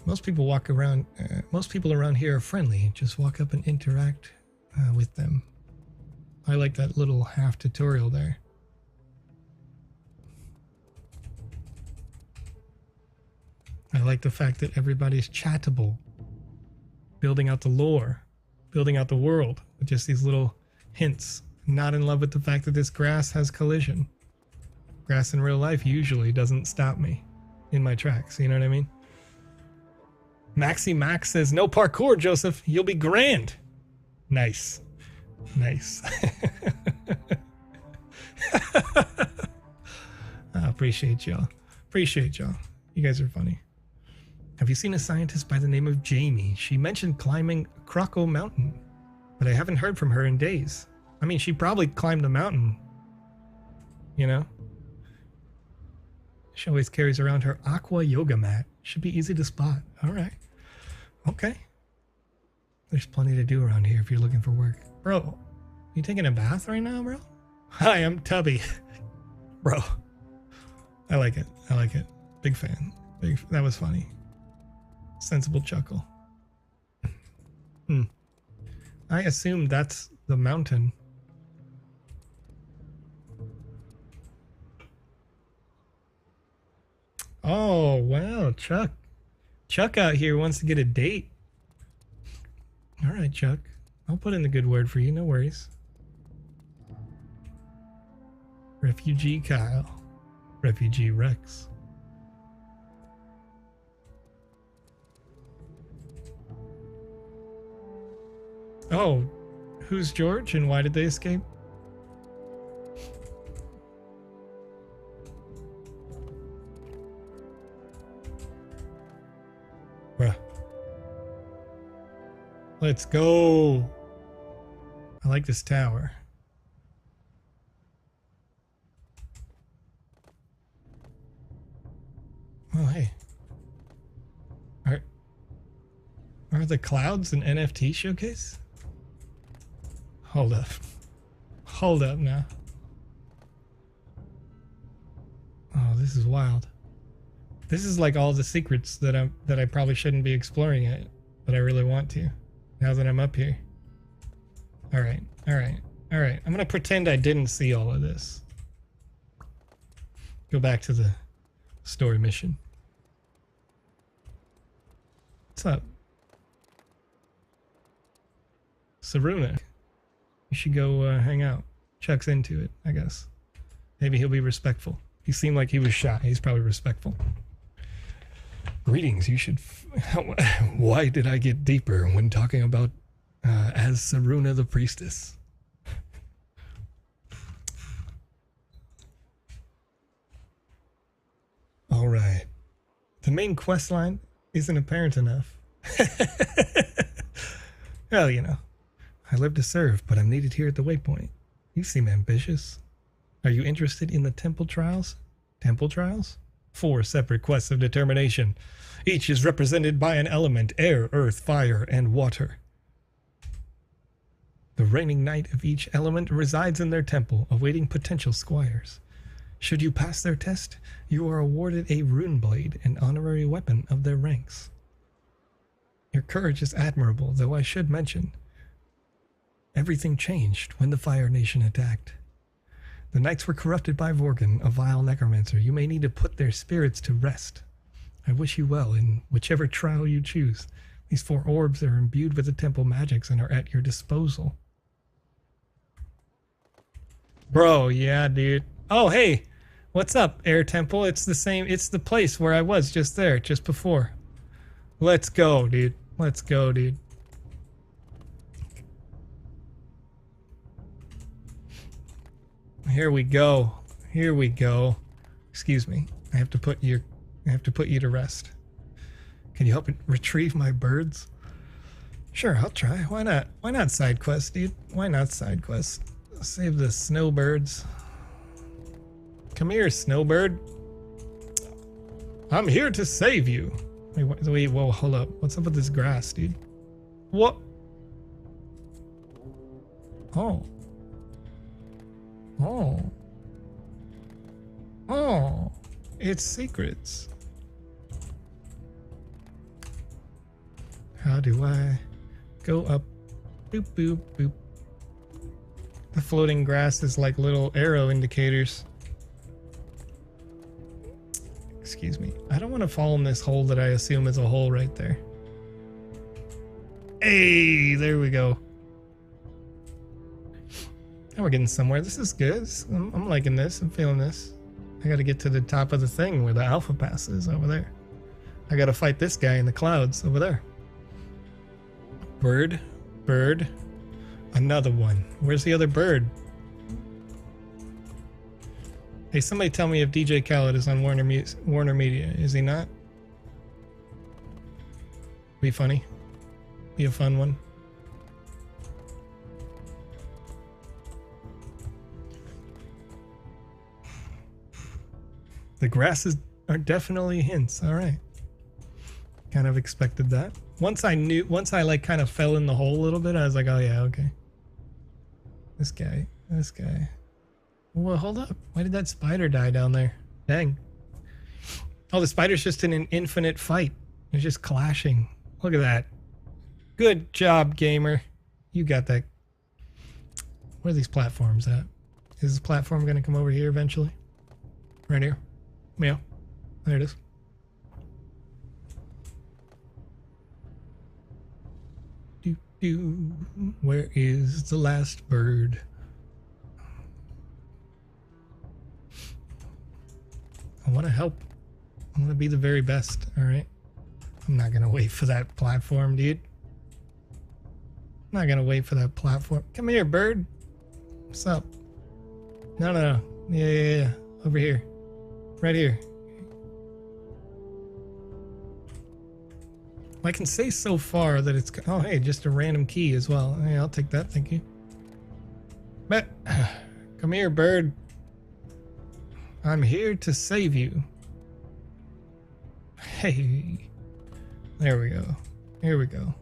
Most people around here are friendly. Just walk up and interact with them. I like that little half tutorial there. I like the fact that everybody's chattable. Building out the lore. Building out the world with just these little hints. Not in love with the fact that this grass has collision. Grass in real life usually doesn't stop me in my tracks, you know what I mean? Maxi Max says, no parkour, Joseph. You'll be grand. Nice. Nice. I appreciate y'all. Appreciate y'all. You guys are funny. Have you seen a scientist by the name of Jamie? She mentioned climbing Croco Mountain, but I haven't heard from her in days. I mean, she probably climbed the mountain, you know? She always carries around her aqua yoga mat. Should be easy to spot. All right. Okay. There's plenty to do around here if you're looking for work. Bro, you taking a bath right now, bro? Hi, I'm Tubby. Bro. I like it. I like it. Big fan. That was funny. Sensible chuckle. I assume that's the mountain. Oh, wow, Chuck. Chuck out here wants to get a date. All right, Chuck. I'll put in the good word for you, no worries. Refugee Kyle. Refugee Rex. Oh, who's George and why did they escape? Bruh. Let's go. I like this tower. Oh, hey. Are the clouds an NFT showcase? Hold up. Hold up now. Oh, this is wild. This is like all the secrets that I probably shouldn't be exploring yet, but I really want to. Now that I'm up here. Alright, alright, alright. I'm gonna pretend I didn't see all of this. Go back to the story mission. What's up? Saruna. You should go hang out. Chuck's into it, I guess. Maybe he'll be respectful. He seemed like he was shy. He's probably respectful. Greetings, you should... Why did I get deeper when talking about as Saruna the priestess? Alright. The main quest line isn't apparent enough. Well, you know. I live to serve, but I'm needed here at the waypoint. You seem ambitious. Are you interested in the temple trials? Temple trials? 4 separate quests of determination. Each is represented by an element: air, earth, fire, and water. The reigning knight of each element resides in their temple, awaiting potential squires. Should you pass their test, you are awarded a rune blade, an honorary weapon of their ranks. Your courage is admirable, though I should mention, everything changed when the Fire Nation attacked. The knights were corrupted by Vorgan, a vile necromancer. You may need to put their spirits to rest. I wish you well in whichever trial you choose. These 4 orbs are imbued with the temple magics and are at your disposal. Bro, yeah, dude. Oh, hey. What's up, Air Temple? It's the same. It's the place where I was just there, just before. Let's go, dude. Let's go, dude. Here we go. Here we go. Excuse me. I have to put you to rest. Can you help me retrieve my birds? Sure, I'll try. Why not? Why not side quest, dude? Why not side quest? Save the snowbirds. Come here, snowbird. I'm here to save you. Wait, whoa, hold up. What's up with this grass, dude? What? Oh. Oh. Oh. It's secrets. How do I go up? Boop, boop, boop. The floating grass is like little arrow indicators. Excuse me. I don't want to fall in this hole that I assume is a hole right there. Hey, there we go. Now we're getting somewhere. This is good. I'm liking this. I'm feeling this. I got to get to the top of the thing where the alpha pass is over there. I got to fight this guy in the clouds over there. Bird. Bird. Another one. Where's the other bird? Hey, somebody tell me if DJ Khaled is on Warner Media. Is he not? Be funny. Be a fun one. The grasses are definitely hints. All right. Kind of expected that. Once I like kind of fell in the hole a little bit, I was like, oh yeah, okay. This guy. Well, hold up. Why did that spider die down there? Dang. Oh, the spider's just in an infinite fight. It's just clashing. Look at that. Good job, gamer. You got that. Where are these platforms at? Is this platform going to come over here eventually? Right here. Yeah. There it is. Where is the last bird? I want to help. I want to be the very best, alright? I'm not going to wait for that platform, dude. I'm not going to wait for that platform. Come here, bird. What's up? No. Yeah. Over here. Right here. I can say so far that it's... Oh, hey, just a random key as well. Hey, I'll take that, thank you. But, come here, bird. I'm here to save you. Hey. There we go. Here we go.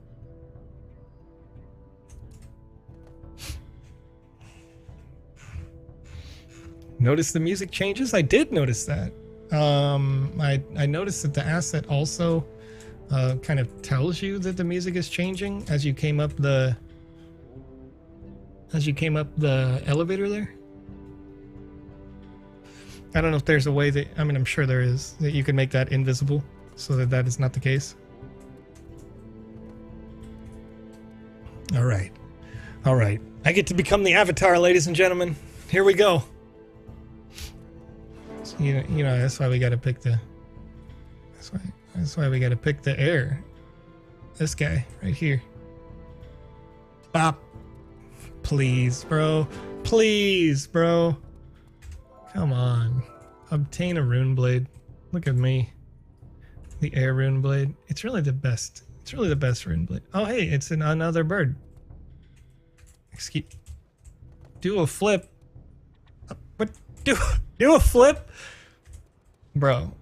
Notice the music changes? I did notice that. I noticed that the asset also... kind of tells you that the music is changing as you came up the elevator there. I don't know if there's a way that, I mean, I'm sure there is, that you can make that invisible so that that is not the case. All right. I get to become the avatar, ladies and gentlemen. Here we go. So, you know, that's why we got to pick the, That's why we gotta pick the air. This guy right here. Bop. Please, bro. Please, bro. Come on. Obtain a rune blade. Look at me. The air rune blade. It's really the best. It's really the best rune blade. Oh, hey, it's another bird. Excuse. Do a flip. What? Do a flip? Bro.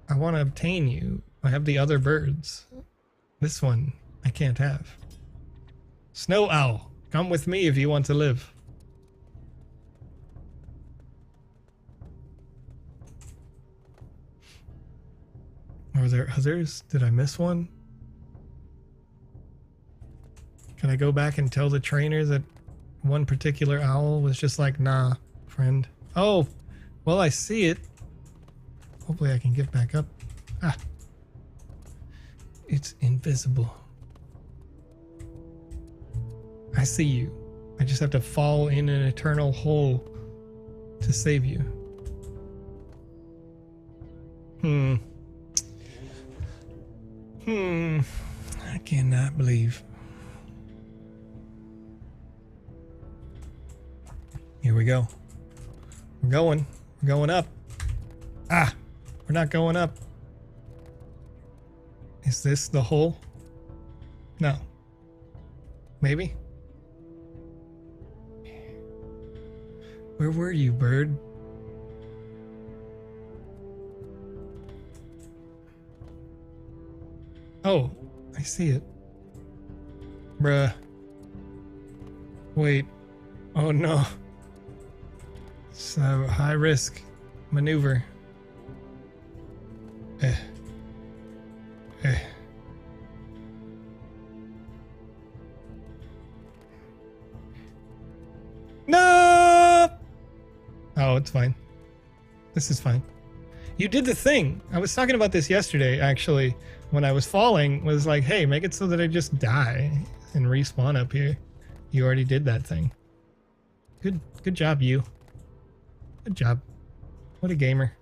I want to obtain you. I have the other birds. This one I can't have. Snow owl, come with me if you want to live. Are there others? Did I miss one? Can I go back and tell the trainer that one particular owl was just like, nah, friend? Oh, well, I see it. Hopefully I can get back up. Ah. It's invisible. I see you. I just have to fall in an eternal hole to save you. I cannot believe. Here we go. We're going. We're going up. Ah, we're not going up. Is this the hole? No. Maybe? Where were you, bird? Oh, I see it. Bruh. Wait. Oh no. So, high risk maneuver. No! Oh, it's fine. This is fine. You did the thing. I was talking about this yesterday, actually, when I was falling, was like, hey, make it so that I just die and respawn up here. You already did that thing. Good job, you. Good job. What a gamer.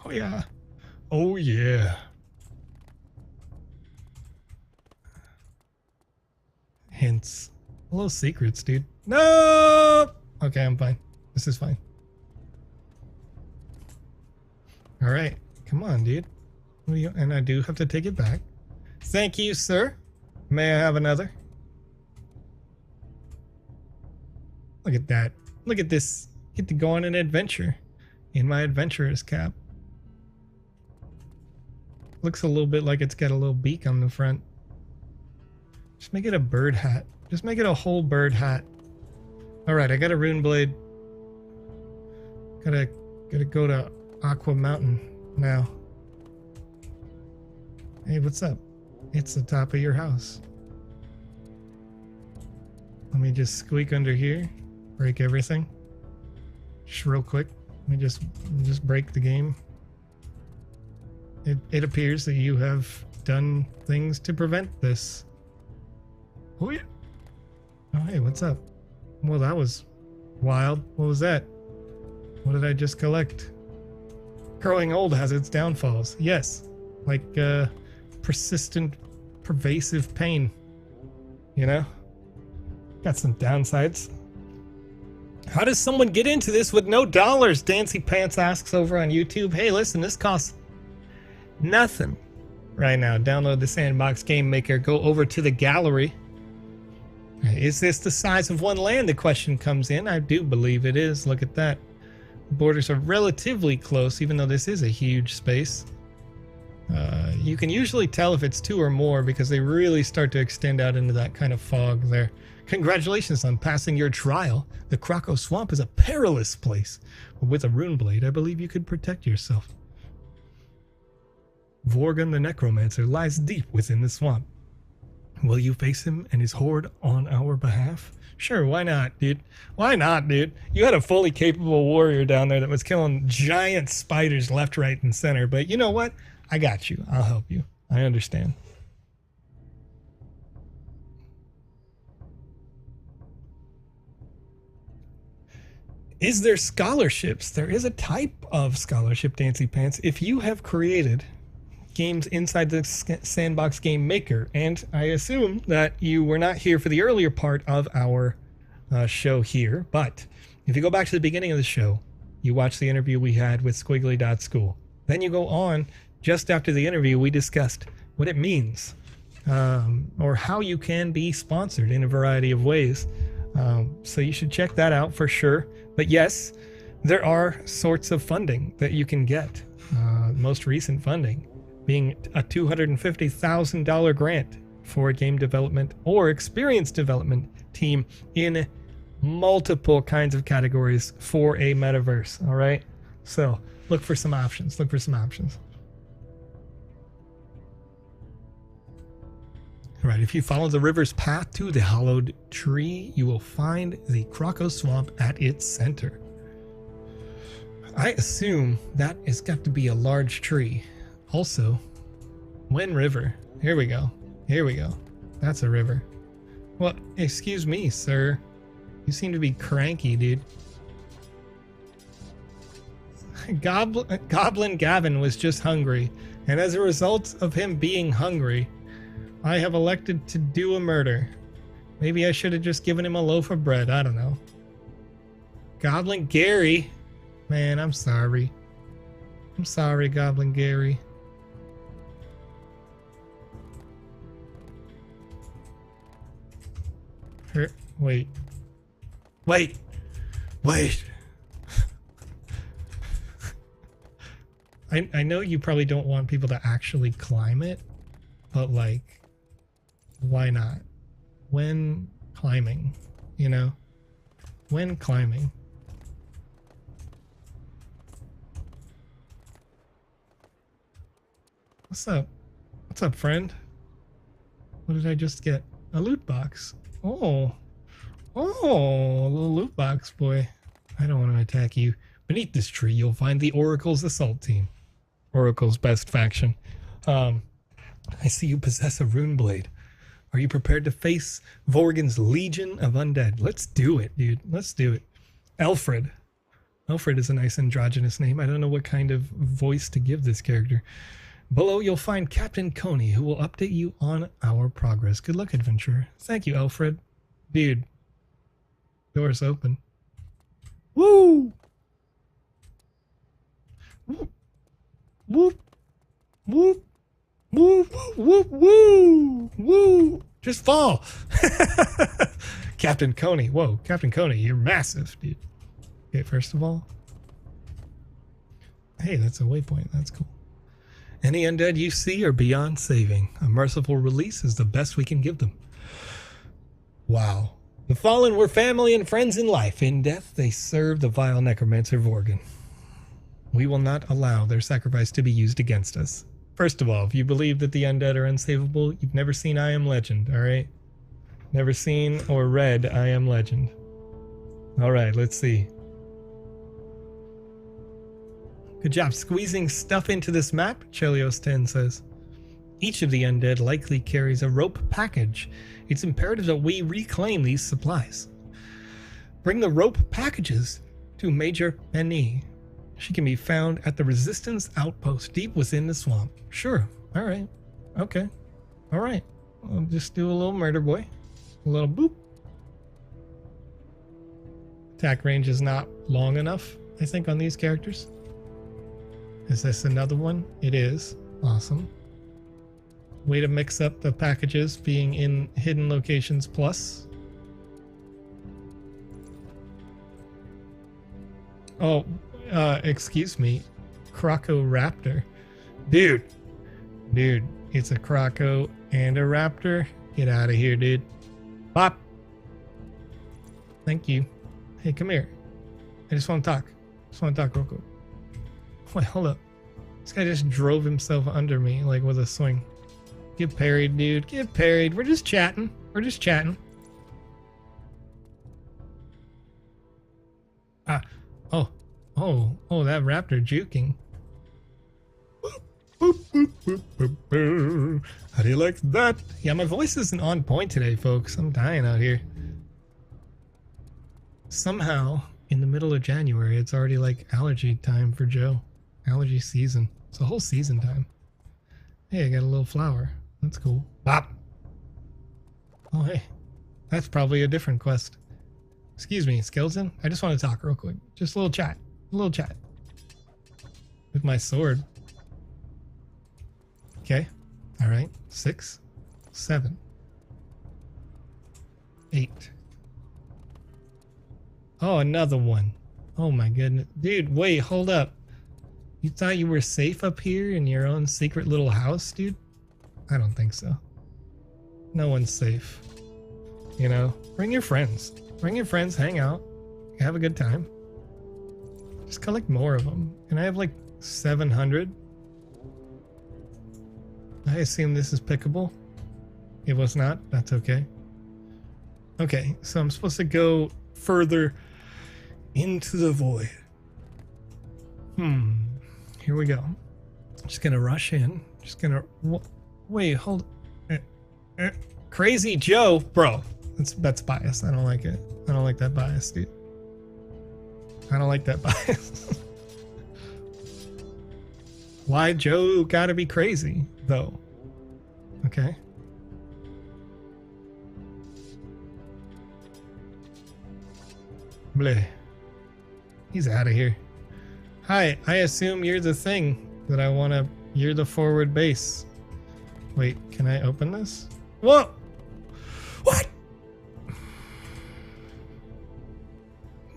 Oh yeah. Oh yeah. Hints. Little secrets, dude. No! Okay, I'm fine. This is fine. Alright. Come on, dude. And I do have to take it back. Thank you, sir. May I have another? Look at that. Look at this. Get to go on an adventure in my adventurer's cap. Looks a little bit like it's got a little beak on the front. Just make it a bird hat. Just make it a whole bird hat. Alright, I got a rune blade. Gotta go to Aqua Mountain now. Hey, what's up? It's the top of your house. Let me just squeak under here. Break everything. Just real quick. Let me just break the game. It appears that you have done things to prevent this. Oh yeah. Oh hey, what's up? Well, that was wild. What was that? What did I just collect? Growing old has its downfalls. Yes. Like persistent, pervasive pain. You know? Got some downsides. How does someone get into this with no dollars? Dancy Pants asks over on YouTube. Hey, listen, this costs nothing right now. Download the Sandbox Game Maker. Go over to the gallery. Is this the size of one land? The question comes in. I do believe it is. Look at that. The borders are relatively close, even though this is a huge space. You can usually tell if it's two or more because they really start to extend out into that kind of fog there. Congratulations on passing your trial. The Krakow Swamp is a perilous place. But with a rune blade, I believe you could protect yourself. Vorgon the Necromancer lies deep within the swamp. Will you face him and his horde on our behalf? Sure, why not, dude? Why not, dude? You had a fully capable warrior down there that was killing giant spiders left, right, and center. But you know what? I got you. I'll help you. I understand. Is there scholarships? There is a type of scholarship, Dancy Pants. If you have created games inside the Sandbox Game Maker, and I assume that you were not here for the earlier part of our show here, but if you go back to the beginning of the show, you watch the interview we had with Squiggly.School. Then you go on, just after the interview, we discussed what it means, or how you can be sponsored in a variety of ways. So you should check that out for sure. But yes, there are sorts of funding that you can get. Most recent funding being a $250,000 grant for a game development or experience development team in multiple kinds of categories for a metaverse. All right. So look for some options. Look for some options. All right. If you follow the river's path to the hollowed tree, you will find the Croco Swamp at its center. I assume that has got to be a large tree. Also, Wen River. Here we go. Here we go. That's a river. Well, excuse me, sir. You seem to be cranky, dude. Goblin Gavin was just hungry, and as a result of him being hungry, I have elected to do a murder. Maybe I should have just given him a loaf of bread. I don't know. Goblin Gary. Man, I'm sorry. I'm sorry, Goblin Gary. Wait. Wait. Wait. I know you probably don't want people to actually climb it, but like, why not? When climbing, you know? When climbing. What's up? What's up, friend? What did I just get? A loot box. Oh, a little loot box, boy. I don't want to attack you. Beneath this tree, you'll find the Oracle's assault team. Oracle's best faction. I see you possess a rune blade. Are you prepared to face Vorgan's legion of undead? Let's do it, dude. Let's do it. Alfred. Alfred is a nice androgynous name. I don't know what kind of voice to give this character. Below, you'll find Captain Coney, who will update you on our progress. Good luck, adventurer. Thank you, Alfred. Dude. Door's open. Woo! Whoop. Whoop. Whoop. Whoop. Whoop. Woo. Woo. Just fall. Captain Coney. Whoa, Captain Coney, you're massive, dude. Okay, first of all. Hey, that's a waypoint. That's cool. Any undead you see are beyond saving. A merciful release is the best we can give them. Wow. The fallen were family and friends in life. In death, they served the vile necromancer Vorgan. We will not allow their sacrifice to be used against us. First of all, if you believe that the undead are unsavable, you've never seen I Am Legend, alright? Never seen or read I Am Legend. Alright, let's see. Good job squeezing stuff into this map, Chelios10 says. Each of the undead likely carries a rope package. It's imperative that we reclaim these supplies. Bring the rope packages to Major Benny. She can be found at the Resistance Outpost deep within the swamp. Sure. Alright. Okay. Alright. I'll just do a little murder boy. A little boop. Attack range is not long enough, I think, on these characters. Is this another one? It is. Awesome. Way to mix up the packages being in hidden locations plus. Oh, excuse me. Croco Raptor. Dude, it's a Croco and a Raptor. Get out of here, dude. Pop. Thank you. Hey, come here. I just want to talk. Real quick. Wait, hold up. This guy just drove himself under me, like with a swing. Get parried, dude. Get parried. We're just chatting. Oh, that raptor juking. How do you like that? Yeah, my voice isn't on point today, folks. I'm dying out here. Somehow, in the middle of January, it's already like allergy time for Joe. Allergy season. It's a whole season time. Hey, I got a little flower. That's cool. Bop! Oh, hey. That's probably a different quest. Excuse me, Skeleton. I just want to talk real quick. Just a little chat. With my sword. Okay. Alright. 6, 7, 8. Oh, another one. Oh my goodness. Dude, wait, hold up. You thought you were safe up here in your own secret little house, dude? I don't think so. No one's safe. You know, bring your friends. Bring your friends, hang out, have a good time. Just collect more of them. Can I have like 700? I assume this is pickable. It was not. That's okay. Okay, so I'm supposed to go further into the void. Here we go. Just gonna rush in. Just gonna wait. Hold. Crazy Joe, bro. That's bias. I don't like it. I don't like that bias, dude. I don't like that bias. Why Joe gotta be crazy though? Okay. Bleh. He's out of here. Hi, I assume you're the thing that I wanna. You're the forward base. Wait, can I open this? Whoa! What?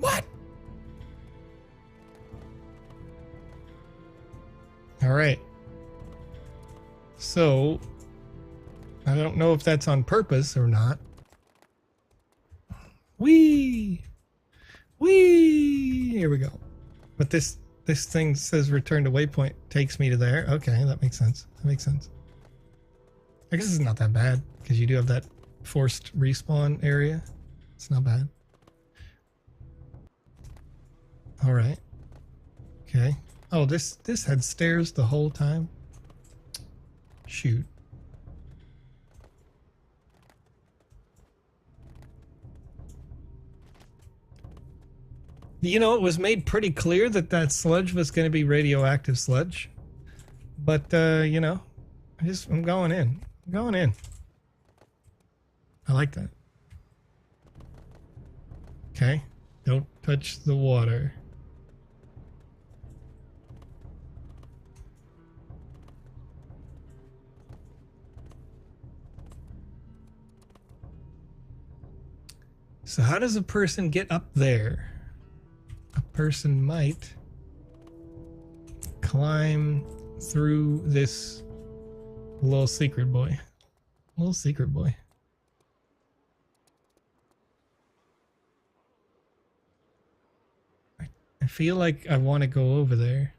What? Alright. So, I don't know if that's on purpose or not. Whee! Whee! Here we go. But this thing says return to waypoint, takes me to there. Okay, that makes sense. That makes sense. I guess it's not that bad because you do have that forced respawn area. It's not bad. All right. Okay. Oh, this had stairs the whole time. Shoot. You know, it was made pretty clear that that sludge was going to be radioactive sludge. But, you know, I'm going in. I'm going in. I like that. Okay. Don't touch the water. So how does a person get up there? A person might climb through this little secret boy. Little secret boy. I feel like I want to go over there.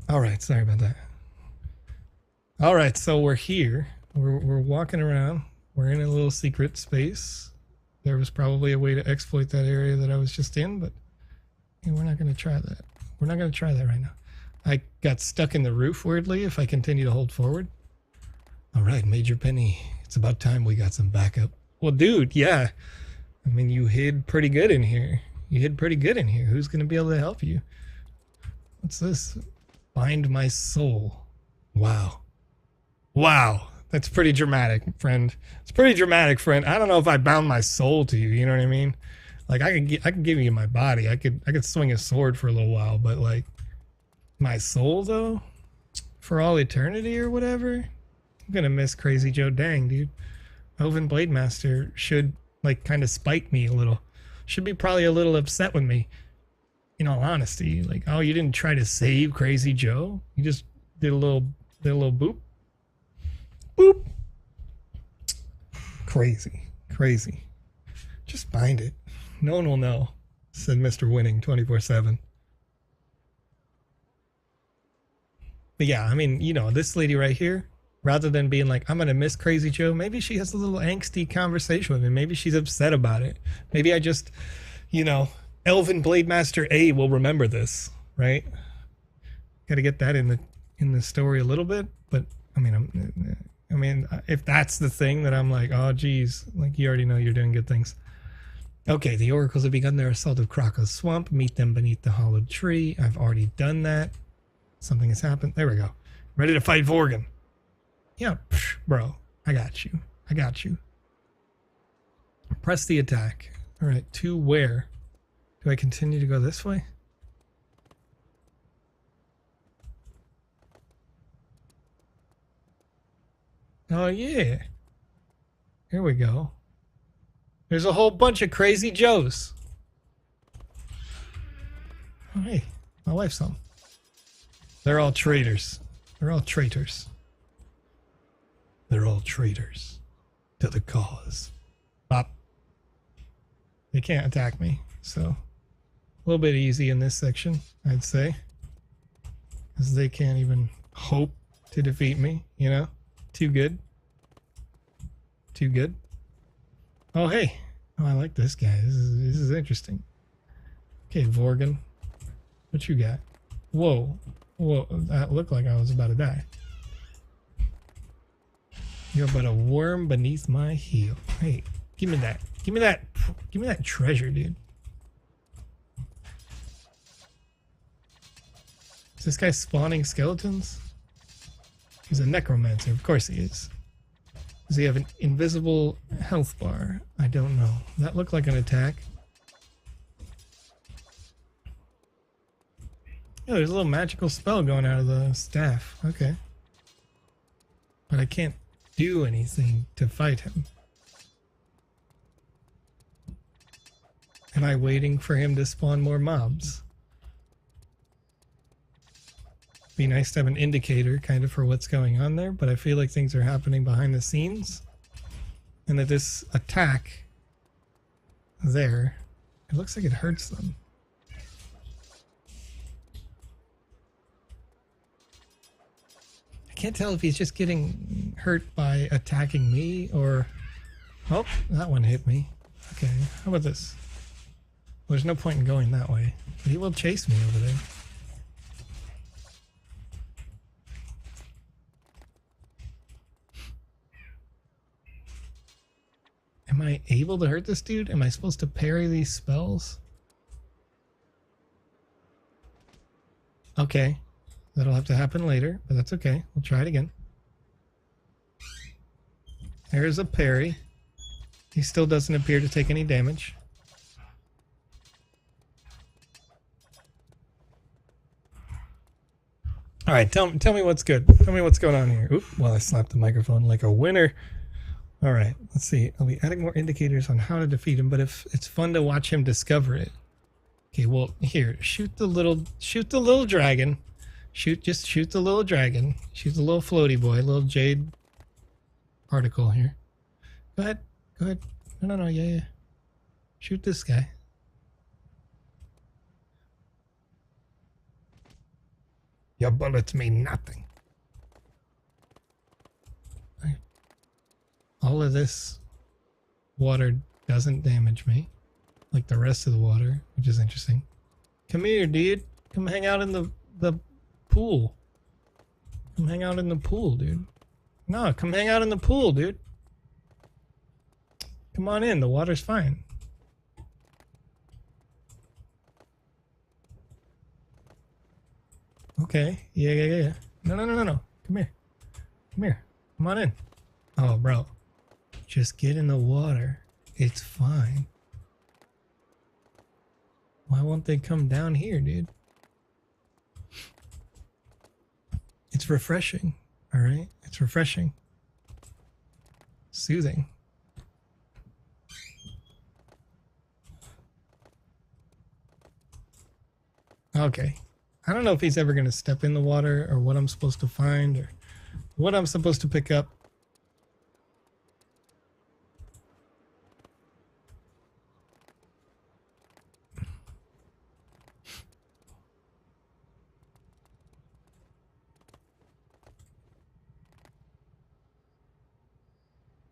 All right, sorry about that. All right, so we're here. We're walking around. We're in a little secret space. There was probably a way to exploit that area that I was just in, but we're not going to try that. We're not going to try that right now. I got stuck in the roof weirdly if I continue to hold forward. All right, Major Penny. It's about time we got some backup. Well, dude, yeah. I mean, you hid pretty good in here. You hid pretty good in here. Who's going to be able to help you? What's this? Bind my soul. Wow. Wow. That's pretty dramatic, friend. It's pretty dramatic, friend. I don't know if I bound my soul to you, you know what I mean? Like I could give you my body. I could swing a sword for a little while, but like my soul though, for all eternity or whatever, I'm gonna miss Crazy Joe. Dang, dude. Elven Blade Master should like kind of spite me a little. Should be probably a little upset with me. In all honesty, like, oh, you didn't try to save Crazy Joe. You just did a little boop. Boop. Crazy. Crazy. Just bind it. No one will know, said Mr. Winning 24/7. But yeah, I mean, you know, this lady right here, rather than being like, I'm going to miss Crazy Joe, maybe she has a little angsty conversation with me. Maybe she's upset about it. Maybe I just, you know, Elven Blade Master A will remember this, right? Got to get that in the story a little bit, but I mean, if that's the thing that I'm like, oh geez, like you already know you're doing good things. Okay, the oracles have begun their assault of Krako's swamp. Meet them beneath the hollowed tree. I've already done that. Something has happened. There we go. Ready to fight Vorgan. Yeah, bro. I got you. I got you. Press the attack. All right, to where? Do I continue to go this way? Oh, yeah. Here we go. There's a whole bunch of crazy Joes. Oh, hey. My wife's home. They're all traitors. They're all traitors. They're all traitors to the cause. Bop. They can't attack me, so a little bit easy in this section, I'd say. Because they can't even hope to defeat me, you know? Too good. Too good. Oh, hey. Oh, I like this guy. This is interesting. Okay, Vorgan. What you got? Whoa. Whoa. That looked like I was about to die. You're but a worm beneath my heel. Hey, give me that. Give me that. Give me that treasure, dude. Is this guy spawning skeletons? He's a necromancer. Of course he is. Does he have an invisible health bar? I don't know. That looked like an attack. Oh, there's a little magical spell going out of the staff. Okay. But I can't do anything to fight him. Am I waiting for him to spawn more mobs? Be nice to have an indicator kind of for what's going on there, but I feel like things are happening behind the scenes. And that this attack there, it looks like it hurts them. I can't tell if he's just getting hurt by attacking me or... Oh, that one hit me. Okay, how about this? Well, there's no point in going that way. But he will chase me over there. Am I able to hurt this dude? Am I supposed to parry these spells? Okay. That'll have to happen later, but that's okay. We'll try it again. There's a parry. He still doesn't appear to take any damage. All right, tell me what's good. Tell me what's going on here. Oop, well, I slapped the microphone like a winner. All right, let's see. I'll be adding more indicators on how to defeat him, but if it's fun to watch him discover it. Okay, well, here, shoot the little dragon. Just shoot the little dragon. Shoot the little floaty boy, little jade particle here. Go ahead. No, yeah. Shoot this guy. Your bullets mean nothing. All of this water doesn't damage me, like the rest of the water, which is interesting. Come here, dude. Come hang out in the pool. Come hang out in the pool, dude. No, come hang out in the pool, dude. Come on in. The water's fine. Okay. Yeah. No. Come here. Come on in. Oh, bro. Just get in the water. It's fine. Why won't they come down here, dude? It's refreshing. All right? It's refreshing. Soothing. Okay. I don't know if he's ever going to step in the water or what I'm supposed to find or what I'm supposed to pick up.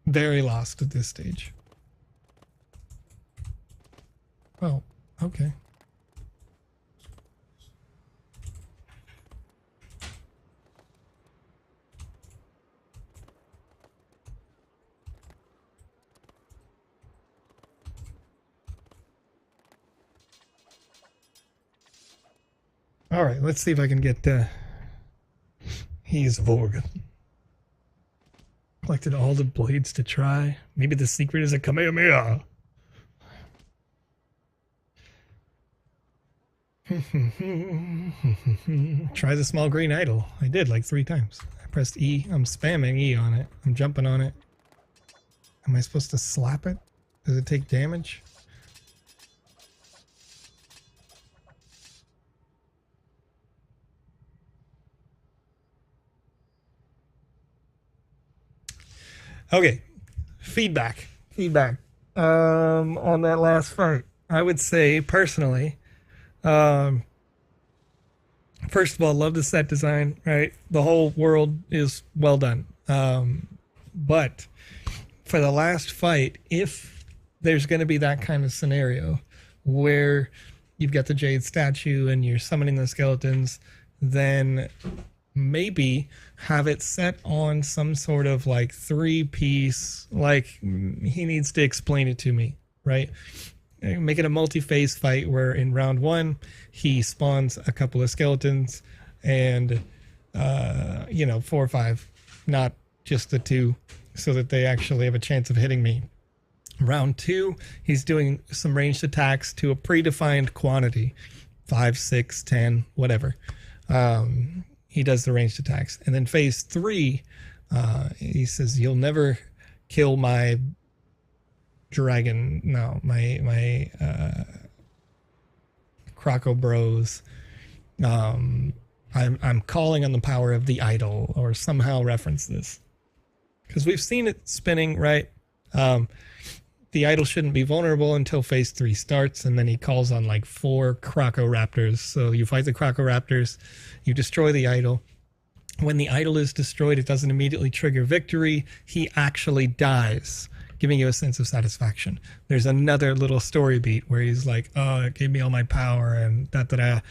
Very lost at this stage. Well, okay. All right, let's see if I can get he's Vorg. Collected all the blades to try. Maybe the secret is a Kamehameha. Try the small green idol. I did like 3 times. I pressed E. I'm spamming E on it. I'm jumping on it. Am I supposed to slap it? Does it take damage? Okay, feedback. On that last fight, I would say personally, first of all, love the set design. Right, the whole world is well done. But for the last fight, if there's going to be that kind of scenario where you've got the Jade statue and you're summoning the skeletons, then maybe have it set on some sort of like 3-piece, like he needs to explain it to me, right? Make it a multi-phase fight where in round 1 he spawns a couple of skeletons and 4 or 5, not just the 2, so that they actually have a chance of hitting me. Round 2, he's doing some ranged attacks to a predefined quantity, 5, 6, 10, whatever. He does the ranged attacks. And then phase 3, he says, you'll never kill my dragon. No, my Croco Bros. I'm calling on the power of the idol, or somehow reference this. Because we've seen it spinning, right? The idol shouldn't be vulnerable until phase 3 starts, and then he calls on like 4 Crocoraptors. So you fight the Crocoraptors, you destroy the idol. When the idol is destroyed, it doesn't immediately trigger victory. He actually dies, giving you a sense of satisfaction. There's another little story beat where he's like, oh, it gave me all my power, and da-da-da.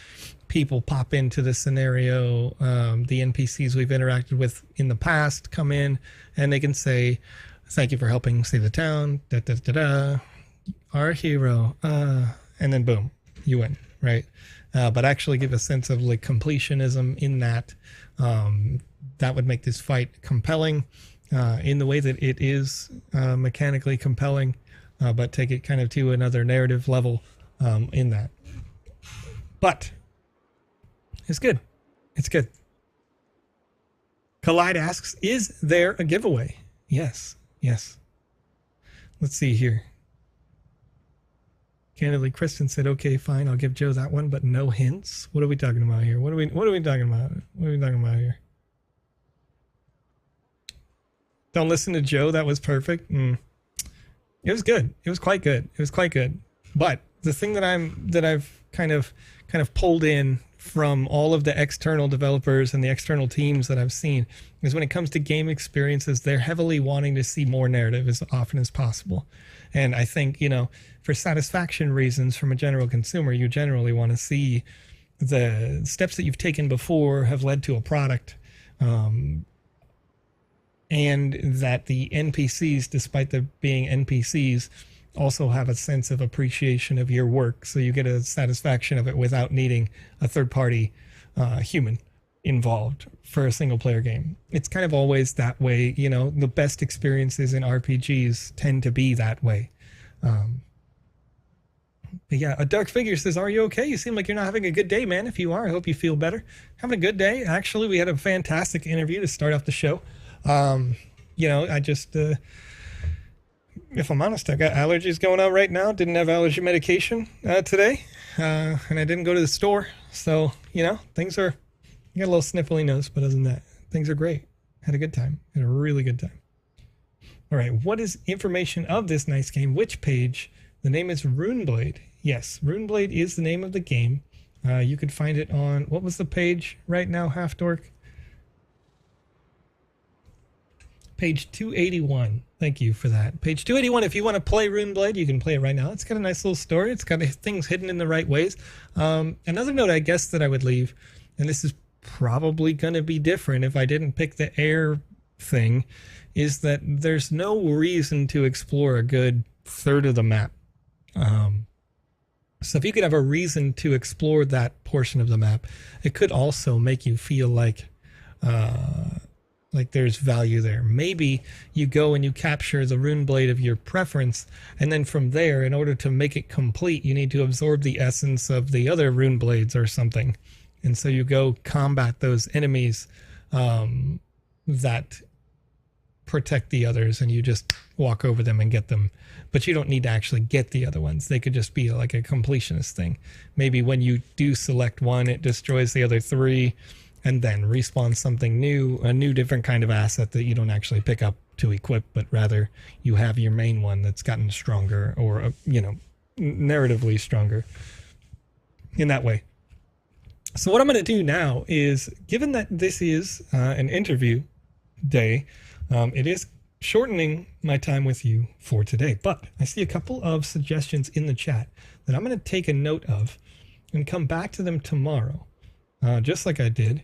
People pop into the scenario. The NPCs we've interacted with in the past come in, and they can say, thank you for helping save the town, da-da-da-da, our hero, and then boom, you win, right? But actually give a sense of like completionism in that. That would make this fight compelling in the way that it is mechanically compelling, but take it kind of to another narrative level in that. But it's good. It's good. Collide asks, is there a giveaway? Yes. Let's see here. Candidly, Kristen said, okay, fine, I'll give Joe that one, but no hints. What are we talking about here? What are we talking about? What are we talking about here? Don't listen to Joe. That was perfect. It was good. It was quite good. But the thing that I've kind of pulled in from all of the external developers and the external teams that I've seen is when it comes to game experiences, they're heavily wanting to see more narrative as often as possible. And I think, for satisfaction reasons from a general consumer, you generally want to see the steps that you've taken before have led to a product, and that the NPCs, despite them being NPCs, also have a sense of appreciation of your work, so you get a satisfaction of it without needing a third-party human involved for a single-player game. It's kind of always that way, the best experiences in RPGs tend to be that way. But yeah, a Dark Figure says, are you okay? You seem like you're not having a good day, man. If you are, I hope you feel better. Having a good day. Actually, we had a fantastic interview to start off the show. I just... if I'm honest, I got allergies going on right now. Didn't have allergy medication today, and I didn't go to the store. So, things are, I got a little sniffly nose, but other than that, things are great. Had a good time. Had a really good time. All right, what is information of this nice game? Which page? The name is Runeblade. Yes, Runeblade is the name of the game. You could find it on, what was the page right now, Half Dork? Page 281. Thank you for that. Page 281, if you want to play Runeblade, you can play it right now. It's got a nice little story. It's got things hidden in the right ways. Another note, I guess, that I would leave, and this is probably going to be different if I didn't pick the air thing, is that there's no reason to explore a good third of the map. So if you could have a reason to explore that portion of the map, it could also make you feel like there's value there. Maybe you go and you capture the rune blade of your preference, and then from there, in order to make it complete, you need to absorb the essence of the other rune blades or something. And so you go combat those enemies that protect the others, and you just walk over them and get them. But you don't need to actually get the other ones. They could just be like a completionist thing. Maybe when you do select one, it destroys the other three, and then respawns something new, a new different kind of asset that you don't actually pick up to equip, but rather you have your main one that's gotten stronger, or, narratively stronger in that way. So what I'm going to do now is, given that this is an interview day, it is shortening my time with you for today, but I see a couple of suggestions in the chat that I'm going to take a note of and come back to them tomorrow, just like I did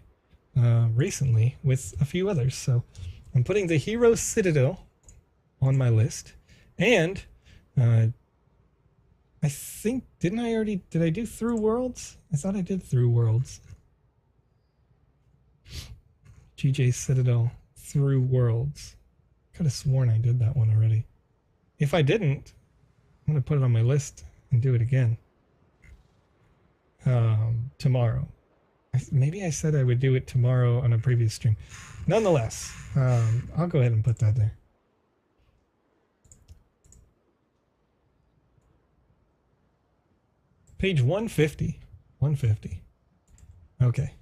recently with a few others. So I'm putting the Hero Citadel on my list, and I think, did I do Through Worlds? I thought I did Through Worlds. GJ Citadel Through Worlds. Could have sworn I did that one already. If I didn't, I'm going to put it on my list and do it again tomorrow. Maybe I said I would do it tomorrow on a previous stream. Nonetheless, I'll go ahead and put that there. Page 150. 150. Okay.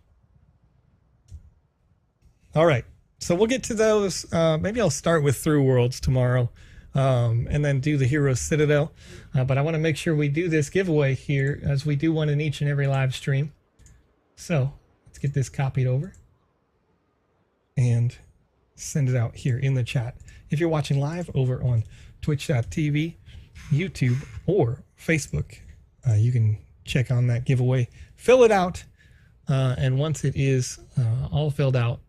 All right. So we'll get to those. Maybe I'll start with Through Worlds tomorrow, and then do the Hero Citadel. But I want to make sure we do this giveaway here, as we do one in each and every live stream. So let's get this copied over and send it out here in the chat. If you're watching live over on twitch.tv, YouTube, or Facebook, you can check on that giveaway, fill it out, and once it is all filled out,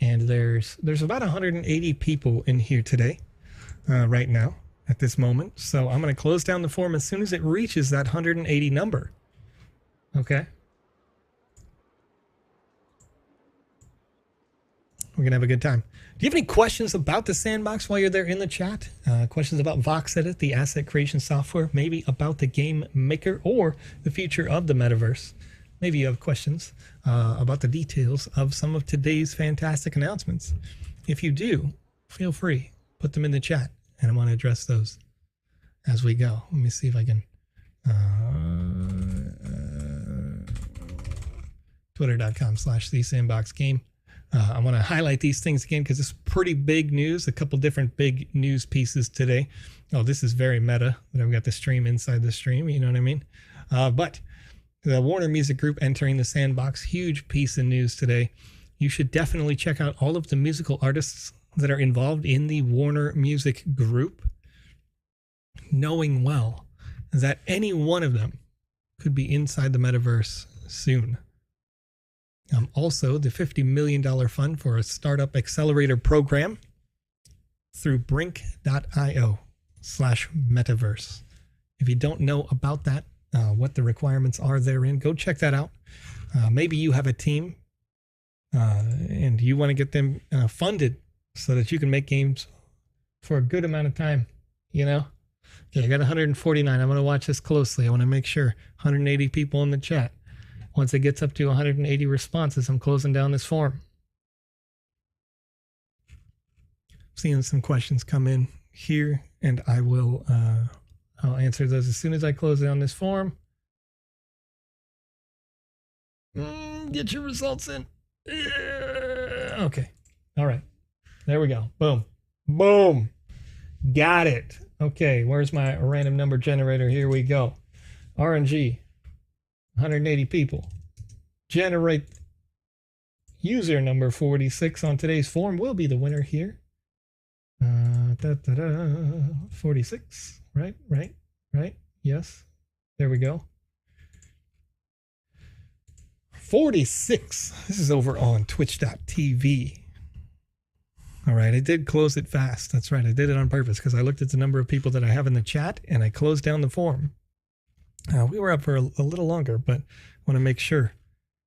and there's about 180 people in here today, right now, at this moment. So I'm going to close down the form as soon as it reaches that 180 number. Okay? We're going to have a good time. Do you have any questions about the sandbox while you're there in the chat? Questions about Vox Edit, the asset creation software, maybe about the game maker or the future of the metaverse? Maybe you have questions about the details of some of today's fantastic announcements. If you do, feel free, put them in the chat, and I want to address those as we go. Let me see if I can. Twitter.com/thesandboxgame. I want to highlight these things again because it's pretty big news. A couple different big news pieces today. Oh, this is very meta that I've got the stream inside the stream. You know what I mean? But the Warner Music Group entering the sandbox, huge piece of news today. You should definitely check out all of the musical artists that are involved in the Warner Music Group, knowing well that any one of them could be inside the metaverse soon. Also, the $50 million fund for a startup accelerator program through brink.io/metaverse. If you don't know about that, what the requirements are therein, go check that out. Maybe you have a team and you want to get them funded so that you can make games for a good amount of time, you know? Okay, I got 149. I'm going to watch this closely. I want to make sure 180 people in the chat. Once it gets up to 180 responses, I'm closing down this form. Seeing some questions come in here, and I will I'll answer those as soon as I close down this form. Get your results in. Okay. All right. There we go. Boom. Boom. Got it. Okay. Where's my random number generator? Here we go. RNG. 180 people. Generate user number 46 on today's form will be the winner here. 46. Right. Yes. There we go. 46. This is over on twitch.tv. All right. I did close it fast. That's right. I did it on purpose because I looked at the number of people that I have in the chat and I closed down the form. We were up for a little longer, but want to make sure,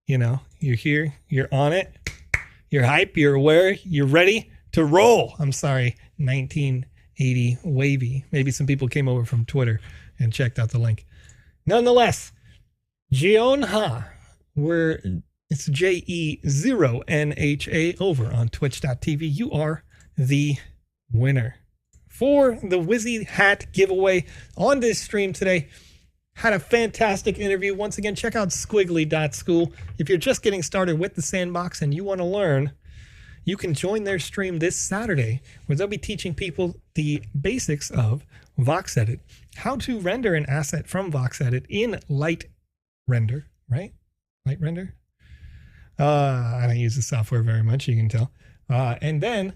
you're here, you're on it, you're hype, you're aware, you're ready to roll. I'm sorry, 1980 wavy. Maybe some people came over from Twitter and checked out the link. Nonetheless, Jeonha, it's JE0NHA over on twitch.tv. You are the winner for the Wizzy hat giveaway on this stream today. Had a fantastic interview. Once again, check out squiggly.school. If you're just getting started with the Sandbox and you want to learn, you can join their stream this Saturday, where they'll be teaching people the basics of VoxEdit, how to render an asset from VoxEdit in Light Render, right? Light Render? I don't use the software very much, you can tell. And then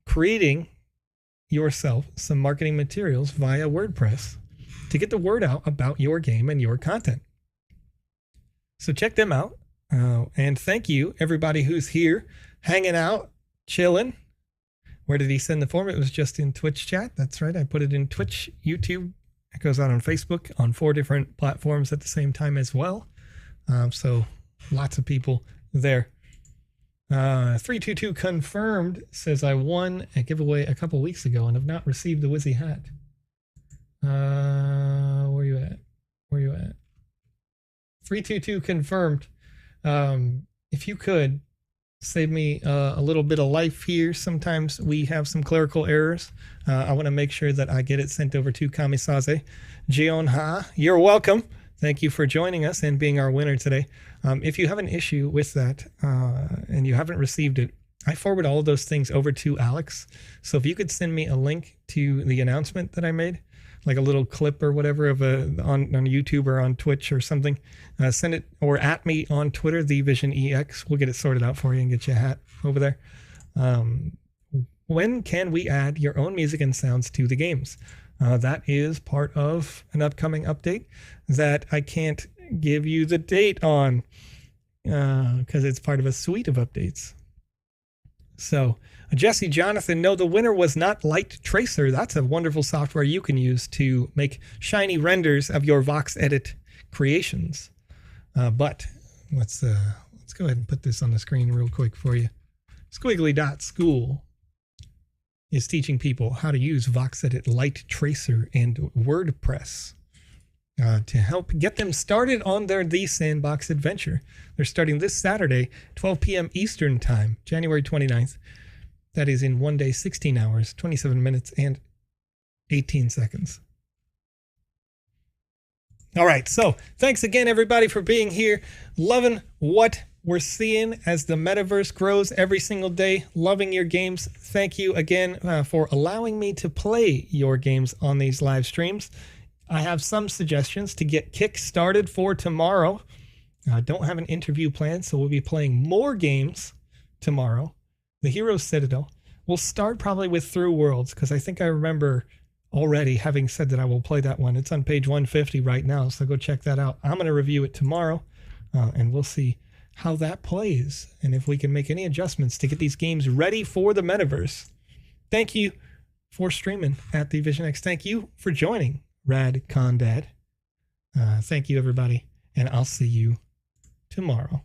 creating yourself some marketing materials via WordPress to get the word out about your game and your content. So check them out. And thank you, everybody who's here, hanging out, chilling. Where did he send the form? It was just in Twitch chat. That's right. I put it in Twitch, YouTube. It goes out on Facebook on 4 different platforms at the same time as well. So lots of people there. 322 confirmed says I won a giveaway a couple weeks ago and have not received the Wizzy hat. Where you at? 322 confirmed. If you could save me a little bit of life here. Sometimes we have some clerical errors. I want to make sure that I get it sent over to Kamisaze. Jeonha, you're welcome. Thank you for joining us and being our winner today. If you have an issue with that and you haven't received it, I forward all of those things over to Alex. So if you could send me a link to the announcement that I made, like a little clip or whatever of on YouTube or on Twitch or something, send it, or at me on Twitter, TheVisionEX. We'll get it sorted out for you and get you a hat over there. When can we add your own music and sounds to the games? That is part of an upcoming update that I can't give you the date on because it's part of a suite of updates. So Jesse Jonathan, no, the winner was not Light Tracer. That's a wonderful software you can use to make shiny renders of your VoxEdit creations. But let's go ahead and put this on the screen real quick for you. Squiggly.school is teaching people how to use VoxEdit, Light Tracer, and WordPress to help get them started on their The Sandbox adventure. They're starting this Saturday, 12 p.m. Eastern Time, January 29th. That is in 1 day, 16 hours, 27 minutes, and 18 seconds. All right, so thanks again, everybody, for being here. Loving what we're seeing as the metaverse grows every single day. Loving your games. Thank you again for allowing me to play your games on these live streams. I have some suggestions to get kick-started for tomorrow. I don't have an interview planned, so we'll be playing more games tomorrow. The Hero Citadel. We'll start probably with Through Worlds, because I think I remember already having said that I will play that one. It's on page 150 right now, so go check that out. I'm going to review it tomorrow, and we'll see how that plays, and if we can make any adjustments to get these games ready for the metaverse. Thank you for streaming at the VisionX. Thank you for joining, Rad Condad. Thank you, everybody, and I'll see you tomorrow.